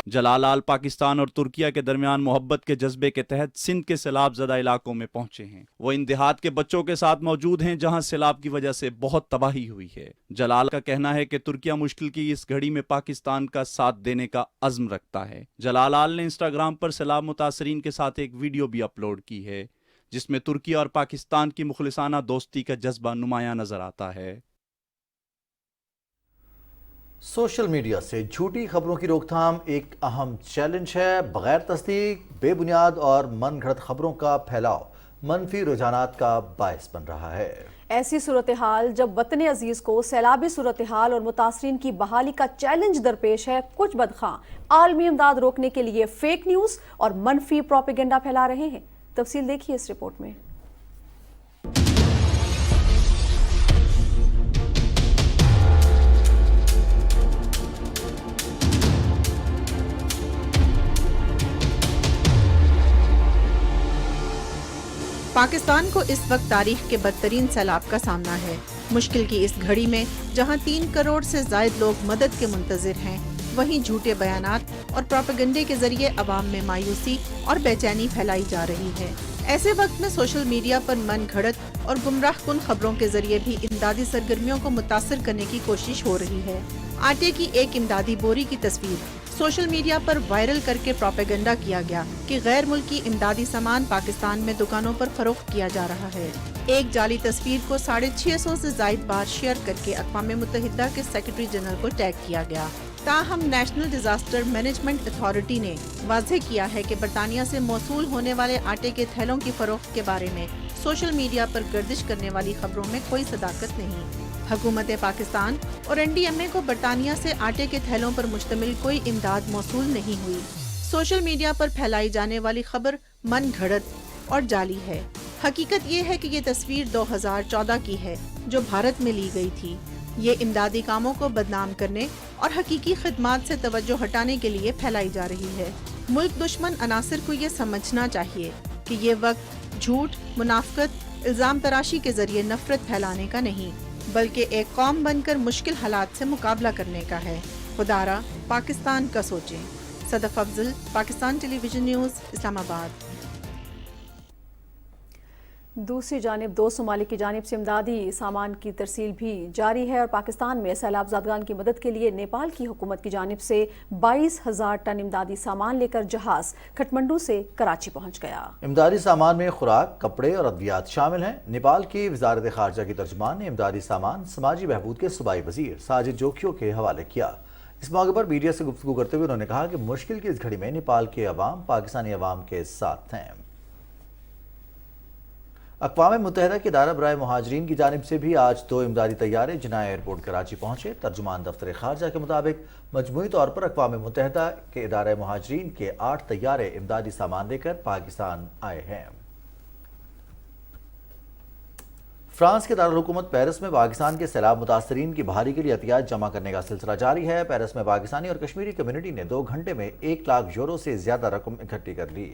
जलाल आल पाकिस्तान और तुर्किया के दरमियान मोहब्बत के जज्बे के तहत सिंध के सैलाब ज़दा इलाकों में पहुंचे हैं। वो इन देहात के बच्चों के साथ मौजूद हैं जहां सैलाब की वजह से बहुत तबाही हुई है। जलाल का कहना है कि तुर्किया मुश्किल की इस घड़ी में पाकिस्तान का साथ देने का अज़्म रखता है। जलाल आल ने इंस्टाग्राम पर सैलाब मुतासरीन के साथ एक वीडियो भी अपलोड की है, जिसमें तुर्किया और पाकिस्तान की मुखलिसाना दोस्ती का जज्बा नुमायां नजर आता है। सोशल मीडिया से झूठी खबरों की रोकथाम एक अहम चैलेंज है। बगैर तस्दीक, बेबुनियाद और मन घड़त खबरों का फैलाव मनफी रुझानात का बायस बन रहा है। ऐसी सूरत हाल जब वतन अजीज को सैलाबी सूरत हाल और मुतासरीन की बहाली का चैलेंज दरपेश है, कुछ बदखां आलमी इमदाद रोकने के लिए फेक न्यूज़ और मनफी प्रोपेगेंडा फैला रहे हैं। तफसील देखिए इस रिपोर्ट में। पाकिस्तान को इस वक्त तारीख के बदतरीन सैलाब का सामना है। मुश्किल की इस घड़ी में जहां 3 करोड़ से जायद लोग मदद के मुंतजिर हैं, वहीं झूठे बयानात और प्रोपेगेंडे के जरिए अवाम में मायूसी और बेचैनी फैलाई जा रही है। ऐसे वक्त में सोशल मीडिया पर मन घड़त और गुमराह कुन खबरों के जरिए भी इमदादी सरगर्मियों को मुतासर करने की कोशिश हो रही है। आटे की एक इमदादी बोरी की तस्वीर सोशल मीडिया पर वायरल करके प्रोपेगेंडा किया गया कि गैर मुल्की इमदादी सामान पाकिस्तान में दुकानों पर फरोख्त किया जा रहा है। एक जाली तस्वीर को 650 से जायद बार शेयर करके अक़वाम मुत्तहिदा के सेक्रेटरी जनरल को टैग किया गया। ताहम नेशनल डिजास्टर मैनेजमेंट अथॉरिटी ने वाज़ेह किया है कि बरतानिया से मौसूल होने वाले आटे के थैलों की फरोख्त के बारे में सोशल मीडिया पर गर्दिश करने वाली खबरों में कोई सदाकत नहीं। हुकूमत पाकिस्तान और NDMA को बरतानिया से आटे के थैलों पर मुश्तमिल कोई इमदाद मौसूल नहीं हुई। सोशल मीडिया पर फैलाई जाने वाली खबर मन घड़त और जाली है। हकीकत ये है कि ये तस्वीर 2014 की है जो भारत में ली गई थी। یہ امدادی کاموں کو بدنام کرنے اور حقیقی خدمات سے توجہ ہٹانے کے لیے پھیلائی جا رہی ہے۔ ملک دشمن عناصر کو یہ سمجھنا چاہیے کہ یہ وقت جھوٹ، منافقت، الزام تراشی کے ذریعے نفرت پھیلانے کا نہیں، بلکہ ایک قوم بن کر مشکل حالات سے مقابلہ کرنے کا ہے۔ خدارا پاکستان کا سوچیں۔ صدف افضل، پاکستان ٹیلی ویژن نیوز، اسلام آباد۔ دوسری جانب دو ممالک کی جانب سے امدادی سامان کی ترسیل بھی جاری ہے اور پاکستان میں سیلاب زدگان کی مدد کے لیے نیپال کی حکومت کی جانب سے 22,000 ٹن امدادی سامان لے کر جہاز کھٹمنڈو سے کراچی پہنچ گیا۔ امدادی سامان میں خوراک، کپڑے اور ادویات شامل ہیں۔ نیپال کی وزارت خارجہ کی ترجمان نے امدادی سامان سماجی بہبود کے صوبائی وزیر ساجد جوکھیو کے حوالے کیا۔ اس موقع پر میڈیا سے گفتگو کرتے ہوئے انہوں نے کہا کہ مشکل کی اس گھڑی میں نیپال کے عوام پاکستانی عوام کے ساتھ ہیں۔ اقوام متحدہ کے ادارہ برائے مہاجرین کی جانب سے بھی آج 2 امدادی طیارے جناح ایئرپورٹ کراچی پہنچے۔ ترجمان دفتر خارجہ کے مطابق مجموعی طور پر اقوام متحدہ کے ادارہ مہاجرین کے 8 طیارے امدادی سامان لے کر پاکستان آئے ہیں۔ فرانس کے دارالحکومت پیرس میں پاکستان کے سیلاب متاثرین کی بحالی کے لیے عطیات جمع کرنے کا سلسلہ جاری ہے۔ پیرس میں پاکستانی اور کشمیری کمیونٹی نے 2 گھنٹے میں 1 لاکھ یورو سے زیادہ رقم اکٹھی کر لی۔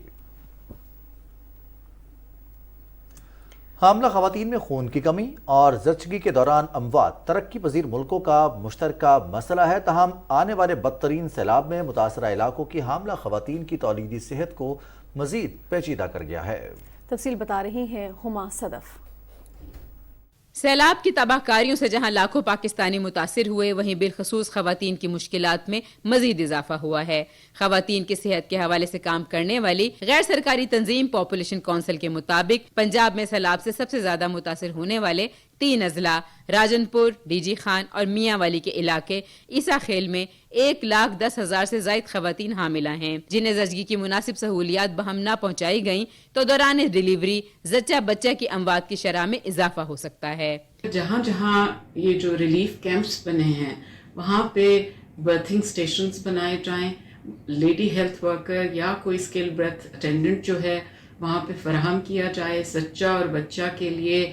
حاملہ خواتین میں خون کی کمی اور زچگی کے دوران اموات ترقی پذیر ملکوں کا مشترکہ مسئلہ ہے، تاہم آنے والے بدترین سیلاب میں متاثرہ علاقوں کی حاملہ خواتین کی تولیدی صحت کو مزید پیچیدہ کر گیا ہے۔ تفصیل بتا رہی ہیں ہما صدف۔ سیلاب کی تباہ کاریوں سے جہاں لاکھوں پاکستانی متاثر ہوئے، وہیں بالخصوص خواتین کی مشکلات میں مزید اضافہ ہوا ہے۔ خواتین کی صحت کے حوالے سے کام کرنے والی غیر سرکاری تنظیم پاپولیشن کونسل کے مطابق پنجاب میں سیلاب سے سب سے زیادہ متاثر ہونے والے 3 اضلاع راجن پور، ڈی جی خان اور میاں والی کے علاقے عیسیٰ خیل میں 1,10,000 سے زائد خواتین حاملہ ہیں، جنہیں زچگی کی مناسب سہولیات بہم نہ پہنچائی گئیں تو دوران ڈیلیوری زچہ بچہ کی اموات کی شرح میں اضافہ ہو سکتا ہے۔ جہاں جہاں یہ جو ریلیف کیمپس بنے ہیں وہاں پہ برتھنگ سٹیشنز بنائے جائیں، لیڈی ہیلتھ ورکر یا کوئی اسکل برتھ اٹینڈنٹ جو ہے وہاں پہ فراہم کیا جائے، زچہ اور بچہ کے لیے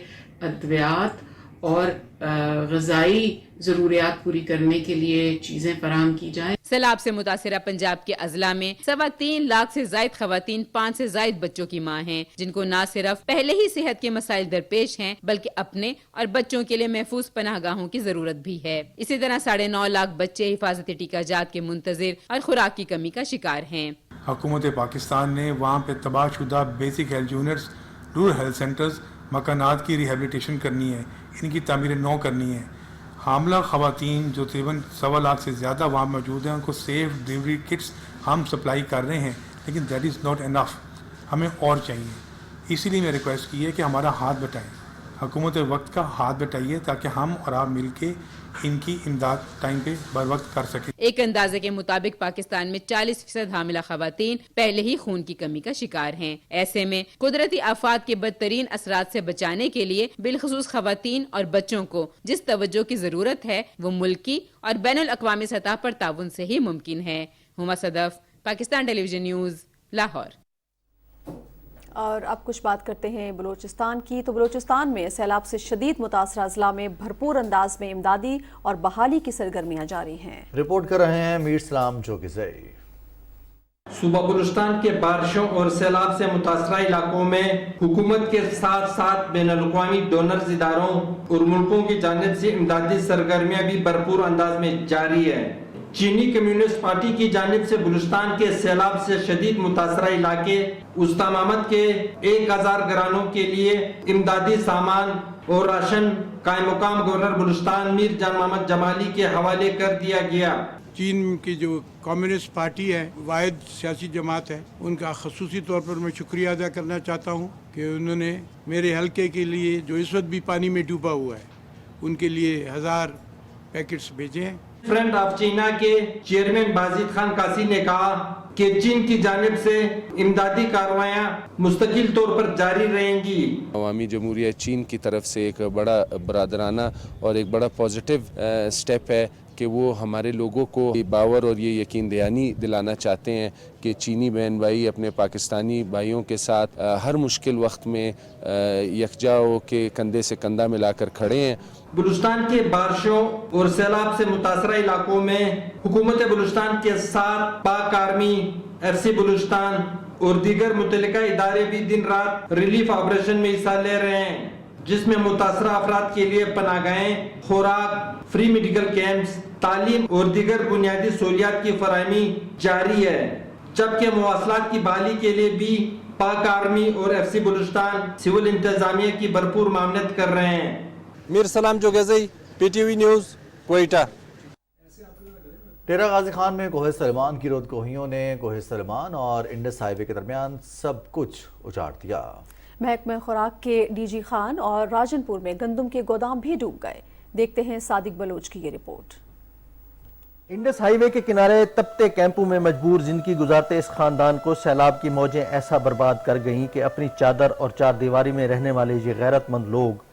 ادویات اور غذائی ضروریات پوری کرنے کے لیے چیزیں فراہم کی جائیں۔ سیلاب سے متاثرہ پنجاب کے اضلاع میں 3.25 لاکھ سے زائد خواتین 5 سے زائد بچوں کی ماں ہیں، جن کو نہ صرف پہلے ہی صحت کے مسائل درپیش ہیں بلکہ اپنے اور بچوں کے لیے محفوظ پناہ گاہوں کی ضرورت بھی ہے۔ اسی طرح 9.5 لاکھ بچے حفاظتی ٹیکہ جات کے منتظر اور خوراک کی کمی کا شکار ہیں۔ حکومت پاکستان نے وہاں پہ تباہ شدہ basic health units, rural health centres, مکانات کی ریہیبلیٹیشن کرنی ہے، ان کی تعمیر نو کرنی ہے۔ حاملہ خواتین جو تقریباً 1.25 لاکھ سے زیادہ وہاں موجود ہیں، ان کو سیف ڈلیوری کٹس ہم سپلائی کر رہے ہیں، لیکن دیٹ از ناٹ انف، ہمیں اور چاہیے۔ اسی لیے میں ریکویسٹ کی ہے کہ ہمارا ہاتھ بٹائیں، حکومت وقت کا ہاتھ بٹائیے تاکہ ہم اور آپ مل کے ان کی امداد ٹائم پہ بر وقت کر سکیں۔ ایک اندازے کے مطابق پاکستان میں 40% حاملہ خواتین پہلے ہی خون کی کمی کا شکار ہیں۔ ایسے میں قدرتی آفات کے بدترین اثرات سے بچانے کے لیے بالخصوص خواتین اور بچوں کو جس توجہ کی ضرورت ہے وہ ملکی اور بین الاقوامی سطح پر تعاون سے ہی ممکن ہے۔ ہما صدف، پاکستان ٹیلی ویژن نیوز، لاہور۔ اور اب کچھ بات کرتے ہیں بلوچستان کی۔ تو بلوچستان میں سیلاب سے شدید متاثرہ اضلاع میں بھرپور انداز میں امدادی اور بحالی کی سرگرمیاں جاری ہیں۔ رپورٹ کر رہے ہیں میر سلام جوگزئی۔ صوبہ بلوچستان کے بارشوں اور سیلاب سے متاثرہ علاقوں میں حکومت کے ساتھ ساتھ بین الاقوامی ڈونرز اداروں اور ملکوں کی جانب سے امدادی سرگرمیاں بھی بھرپور انداز میں جاری ہے۔ چینی کمیونسٹ پارٹی کی جانب سے بلوچستان کے سیلاب سے شدید متاثرہ علاقے وسطی محمد کے 1000 گھرانوں کے لیے امدادی سامان اور راشن قائم مقام گورنر بلوچستان میر جان محمد جمالی کے حوالے کر دیا گیا۔ چین کی جو کمیونسٹ پارٹی ہے، واحد سیاسی جماعت ہے، ان کا خصوصی طور پر میں شکریہ ادا کرنا چاہتا ہوں کہ انہوں نے میرے حلقے کے لیے جو اس وقت بھی پانی میں ڈوبا ہوا ہے ان کے لیے 1000 پیکٹس بھیجے ہیں۔ فرنٹ آف چینا کے چیئرمین بازید خان قاسی نے کہا کہ چین کی جانب سے امدادی کارروائیاں مستقل طور پر جاری رہیں گی۔ عوامی جمہوریہ چین کی طرف سے ایک بڑا برادرانہ اور ایک بڑا پازیٹیو سٹیپ ہے कि वो हमारे लोगों को ये बावर और ये यकीन दहानी दिलाना चाहते हैं कि चीनी बहन भाई अपने पाकिस्तानी भाइयों के साथ हर मुश्किल वक्त में यकजा हो के कंधे से कंधा मिलाकर खड़े हैं। बलूचिस्तान के बारिशों और सैलाब से मुतासरा इलाकों में हुकूमत बलूचिस्तान के साथ पाक आर्मी, FC बलूचिस्तान और दीगर मुतल्लिका इदारे भी दिन रात रिलीफ ऑपरेशन में हिस्सा ले रहे हैं, जिसमें मुतासरा अफराद के लिए पनाहगाहें, खुराक, फ्री मेडिकल कैंप्स, तालीम और दीगर बुनियादी सहूलियात की फराहमी जारी है। जबकि मवासलात की बहाली के लिए भी पाक आर्मी और FC बलूचिस्तान सिविल इंतजामिया की भरपूर मामनत कर रहे हैं। मीर सलाम जोगेज़ई, PTV न्यूज़, कोयटा। डेरा गाजी खान में कोहे सलमान की रोदकोहियों ने कोहे सलमान और इंडस हाईवे के दरमियान सब कुछ उजाड़ दिया। महकमा खुराक के DG खान और राजनपुर में गंदम के गोदाम भी डूब गए। देखते हैं सादिक बलोच की ये रिपोर्ट। इंडस हाईवे के किनारे तपते कैंपों में मजबूर जिंदगी गुजारते इस खानदान को सैलाब की मौजें ऐसा बर्बाद कर गईं कि अपनी चादर और चार दीवारी में रहने वाले ये गैरतमंद लोग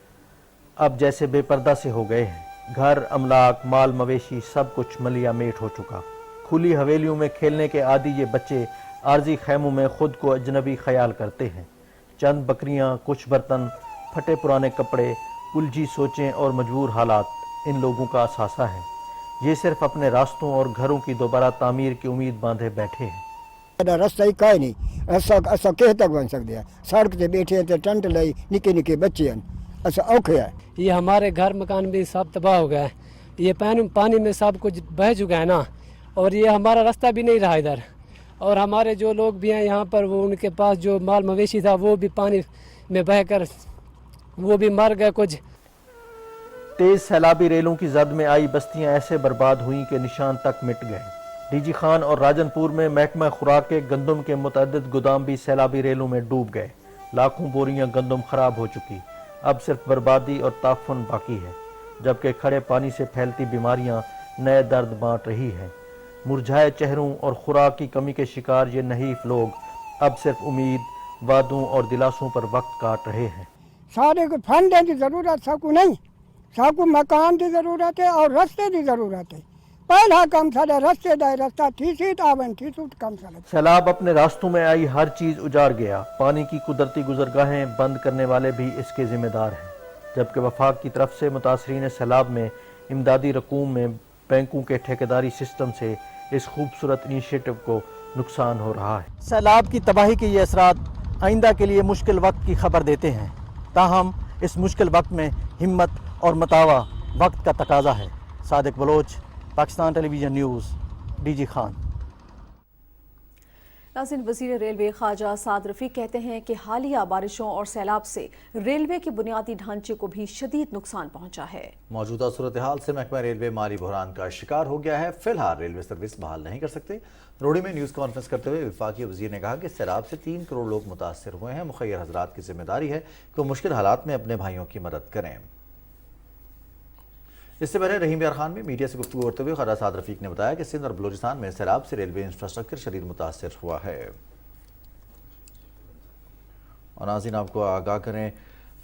अब जैसे बेपर्दा से हो गए हैं। घर, अमलाक, माल मवेशी सब कुछ मलिया मेट हो चुका। खुली हवेलियों में खेलने के आदी ये बच्चे आरजी खैमों में खुद को अजनबी ख्याल करते हैं। चंद बकरियां, कुछ बर्तन, फटे पुराने कपड़े, उलझी सोचें और मजबूर हालात इन लोगों का असासा है। ये सिर्फ अपने रास्तों और घरों की दोबारा तामीर की उम्मीद बांधे बैठे हैं। रास्ता ही का नहीं, असा कह तक बन सकते हैं। सड़क से बैठे हैं तो टंट लाई, निके निके बच्चे हैं, ऐसा औखे है। ये हमारे घर मकान भी सब तबाह हो गया है। ये पानी में सब कुछ बह चुका है ना, और ये हमारा रास्ता भी नहीं रहा इधर। और हमारे जो लोग भी हैं यहाँ पर, वो उनके पास जो माल मवेशी था वो भी पानी में बहकर वो भी मर गए। कुछ तेज सैलाबी रेलों की जद में आई बस्तियां ऐसे बर्बाद हुई कि निशान तक मिट गए। DG खान और राजनपुर में महकमा खुराक के गंदम के मुतअद्दिद गोदाम भी सैलाबी रेलों में डूब गए। लाखों बोरियां गंदम खराब हो चुकी। अब सिर्फ बर्बादी और ताफुन बाकी है, जबकि खड़े पानी से फैलती बीमारियां नए दर्द बांट रही हैं। मुरझाए चेहरों और खुराक की कमी के शिकार ये नहीफ लोग अब सिर्फ उम्मीद, वादों और दिलासों पर वक्त काट रहे हैं। सारे को फंड की जरूरत, सबको नहीं, सबको मकान की जरूरत है और रास्ते की जरूरत है। पहला काम साढ़े रास्ते दा, रास्ता थी आवन थी कम सारे। सैलाब अपने रास्तों में आई हर चीज उजाड़ गया। पानी की कुदरती गुजरगाहें बंद करने वाले भी इसके जिम्मेदार हैं, जबकि वफाक की तरफ से मुतासरीन सैलाब में इमदादी रकूम में बैंकों के ठेकेदारी सिस्टम से इस खूबसूरत इनिशिएटिव को नुकसान हो रहा है। सैलाब की तबाही के ये असरात आइंदा के लिए मुश्किल वक्त की खबर देते हैं। ताहम इस मुश्किल वक्त में हिम्मत और मतावा वक्त का तकाजा है। Sadiq Baloch, Pakistan television news, DG Khan. नाज़रीन, वज़ीर रेलवे ख्वाजा साद रफ़ीक कहते हैं कि हालिया बारिशों और सैलाब से रेलवे के बुनियादी ढांचे को भी शदीद नुकसान पहुंचा है। मौजूदा सूरत हाल से महकमा रेलवे माली बहरान का शिकार हो गया है। फिलहाल रेलवे सर्विस बहाल नहीं कर सकते। रोडी में न्यूज़ कॉन्फ्रेंस करते हुए वफाकी वज़ीर ने कहा कि सैलाब से 3 करोड़ लोग मुतासर हुए हैं। मुखय्यर हजरात की जिम्मेदारी है कि वो मुश्किल हालात में अपने भाइयों की मदद करें। इससे पहले रहीम यार खान में मीडिया से गुफ्तगू करते हुए ख्वाजा साद रफ़ीक ने बताया कि सिंध और बलूचिस्तान में सैलाब से रेलवे इंफ्रास्ट्रक्चर शदीद मुतासर हुआ है। और नाज़रीन, आपको आगाह करें,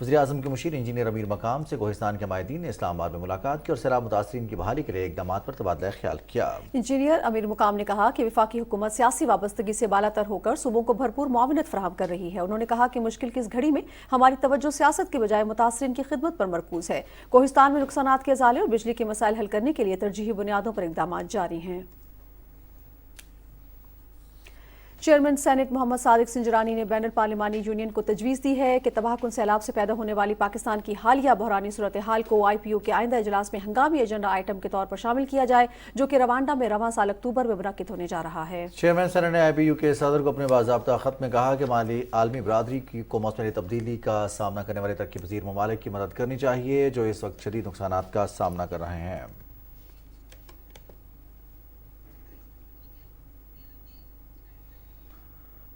वज़ीर आज़म के मुशीर इंजीनियर अमीर मकाम से कोहिस्तान के माहिदीन ने इस्लामाबाद में मुलाकात की और सैलाब मुतासरीन की बहाली के लिए इक़दाम पर तबादला ख्याल किया। इंजीनियर अमीर मुकाम ने कहा कि वफाकी हुकूमत सियासी वाबस्तगी से बालातर होकर सूबों को भरपूर मुआवनत फराहम कर रही है। उन्होंने कहा कि मुश्किल की इस घड़ी में हमारी तवज्जो सियासत के बजाय मुतासरीन की खिदमत पर मरकूज है। कोहिस्तान में नुकसानात के इज़ाले और बिजली के मसाइल हल करने के लिए तरजीही बुनियादों पर इक़दाम जारी हैं। चेयरमैन सेनेट मोहम्मद सादिक सिंजरानी ने बैनुल पार्लिमानी यूनियन को तजवीज़ दी है कि तबाहकुन सैलाब से पैदा होने वाली पाकिस्तान की हालिया बहरानी सूरत हाल को IPU के आइंदा इजलास में हंगामी एजेंडा आइटम के तौर पर शामिल किया जाए, जो कि रवांडा में रवां साल अक्टूबर में मुनक्किद होने जा रहा है। चेयरमैन सेनेट ने IPU के सदर को अपने बाज़ाब्ता खत में कहा कि आलमी बरादरी को मौसमी तब्दीली का सामना करने वाले तरक्की पजीर ममालिक की मदद करनी चाहिए, जो इस वक्त शदीद नुकसानात का सामना कर रहे हैं।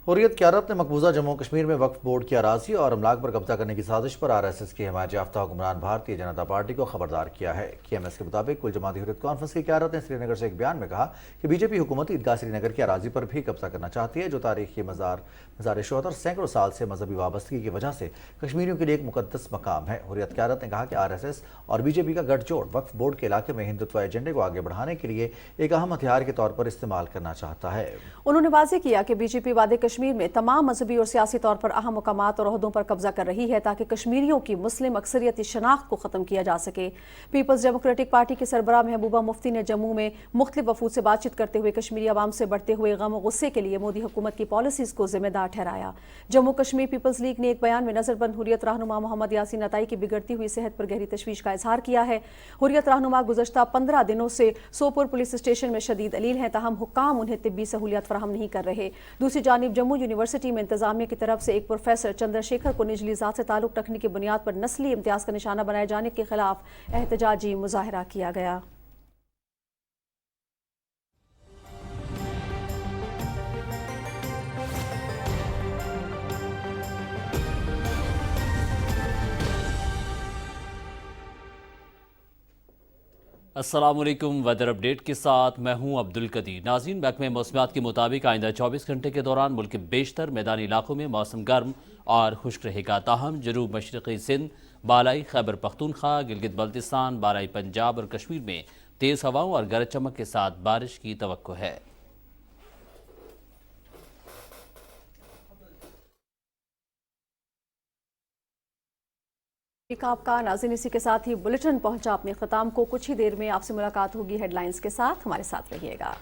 हुर्रियत क़यादत ने मकबूजा जम्मू कश्मीर में वक्फ बोर्ड की अराजी और अमलाक पर कब्जा करने की साजिश पर RSS की हिमायत याफ्ता हुक्मरान भारतीय जनता पार्टी को खबरदार किया है। KMS के मुताबिक कुल जमाती हुर्रियत कॉन्फ्रेंस की क़यादत ने श्रीनगर से एक बयान में कहा कि BJP हुकूमत ईदगाह श्रीनगर की अराजी पर भी कब्जा करना चाहती है, जो तारीखी मज़ार शोहद और सैकड़ों साल से मजहबी वाबस्तगी की वजह से कश्मीरियों के लिए एक मुकद्दस मकाम है। हुर्रियत क़यादत ने कहा कि RSS और BJP का गठजोड़ वक्फ बोर्ड के इलाके में हिंदुत्व एजेंडे को आगे बढ़ाने के लिए एक अहम हथियार के तौर पर इस्तेमाल करना चाहता है। उन्होंने वाज़ेह किया कि BJP वादे कश्मीर में तमाम मजहबी और सियासी तौर पर अहम मकामात और ओहदों पर कब्जा कर रही है ताकि कश्मीरियों की मुस्लिम अक्सरियती शनाख्त को ख़त्म किया जा सके। पीपल्स डेमोक्रेटिक पार्टी के सरबराह महबूबा मुफ्ती ने जम्मू में मुख्तलिफ वफूद से बातचीत करते हुए कश्मीरी आवाम से बढ़ते हुए गम और गुस्से के लिए मोदी हुकूमत की पॉलिसीज़ को जिम्मेदार ठहराया। जम्मू कश्मीर पीपल्स लीग ने एक बयान में नजरबंद हुर्रियत रहनुमा मोहम्मद यासीन अताई की बिगड़ती हुई सेहत पर गहरी तशवीश का इजहार किया है। हुर्रियत रहनुमा गुज़श्ता 15 दिनों से सोपुर पुलिस स्टेशन में शदीद अलील हैं, ताहम हुक्काम उन्हें तिब्बी सहूलियत फराहम नहीं कर रहे। दूसरी जानिब जम्मू यूनिवर्सिटी में इंतजामिया की तरफ से एक प्रोफेसर चंद्रशेखर को निजली ज़ात से ताल्लुक़ रखने की बुनियाद पर नस्ली इम्तियाज़ का निशाना बनाए जाने के खिलाफ एहतजाजी मुजाहरा किया गया। अस्सलाम वालेकुम। वेदर अपडेट के साथ मैं हूं अब्दुल कदीर। नाज़रीन, महकमे मौसमियात के मुताबिक आइंदा 24 घंटे के दौरान मुल्क के बेशतर मैदानी इलाकों में मौसम गर्म और खुश्क रहेगा। ताहम जनूब मशरक़ी सिंध, बालाई खैबर पख्तूनख्वा, गिलगित बल्तिस्तान, बालाई पंजाब और कश्मीर में तेज़ हवाओं और गरज चमक के साथ बारिश की तवक्को है। आपका नाज़रीन, इसी के साथ ही बुलेटिन पहुंचा अपने ख़त्म को। कुछ ही देर में आपसे मुलाकात होगी हेडलाइंस के साथ। हमारे साथ रहिएगा।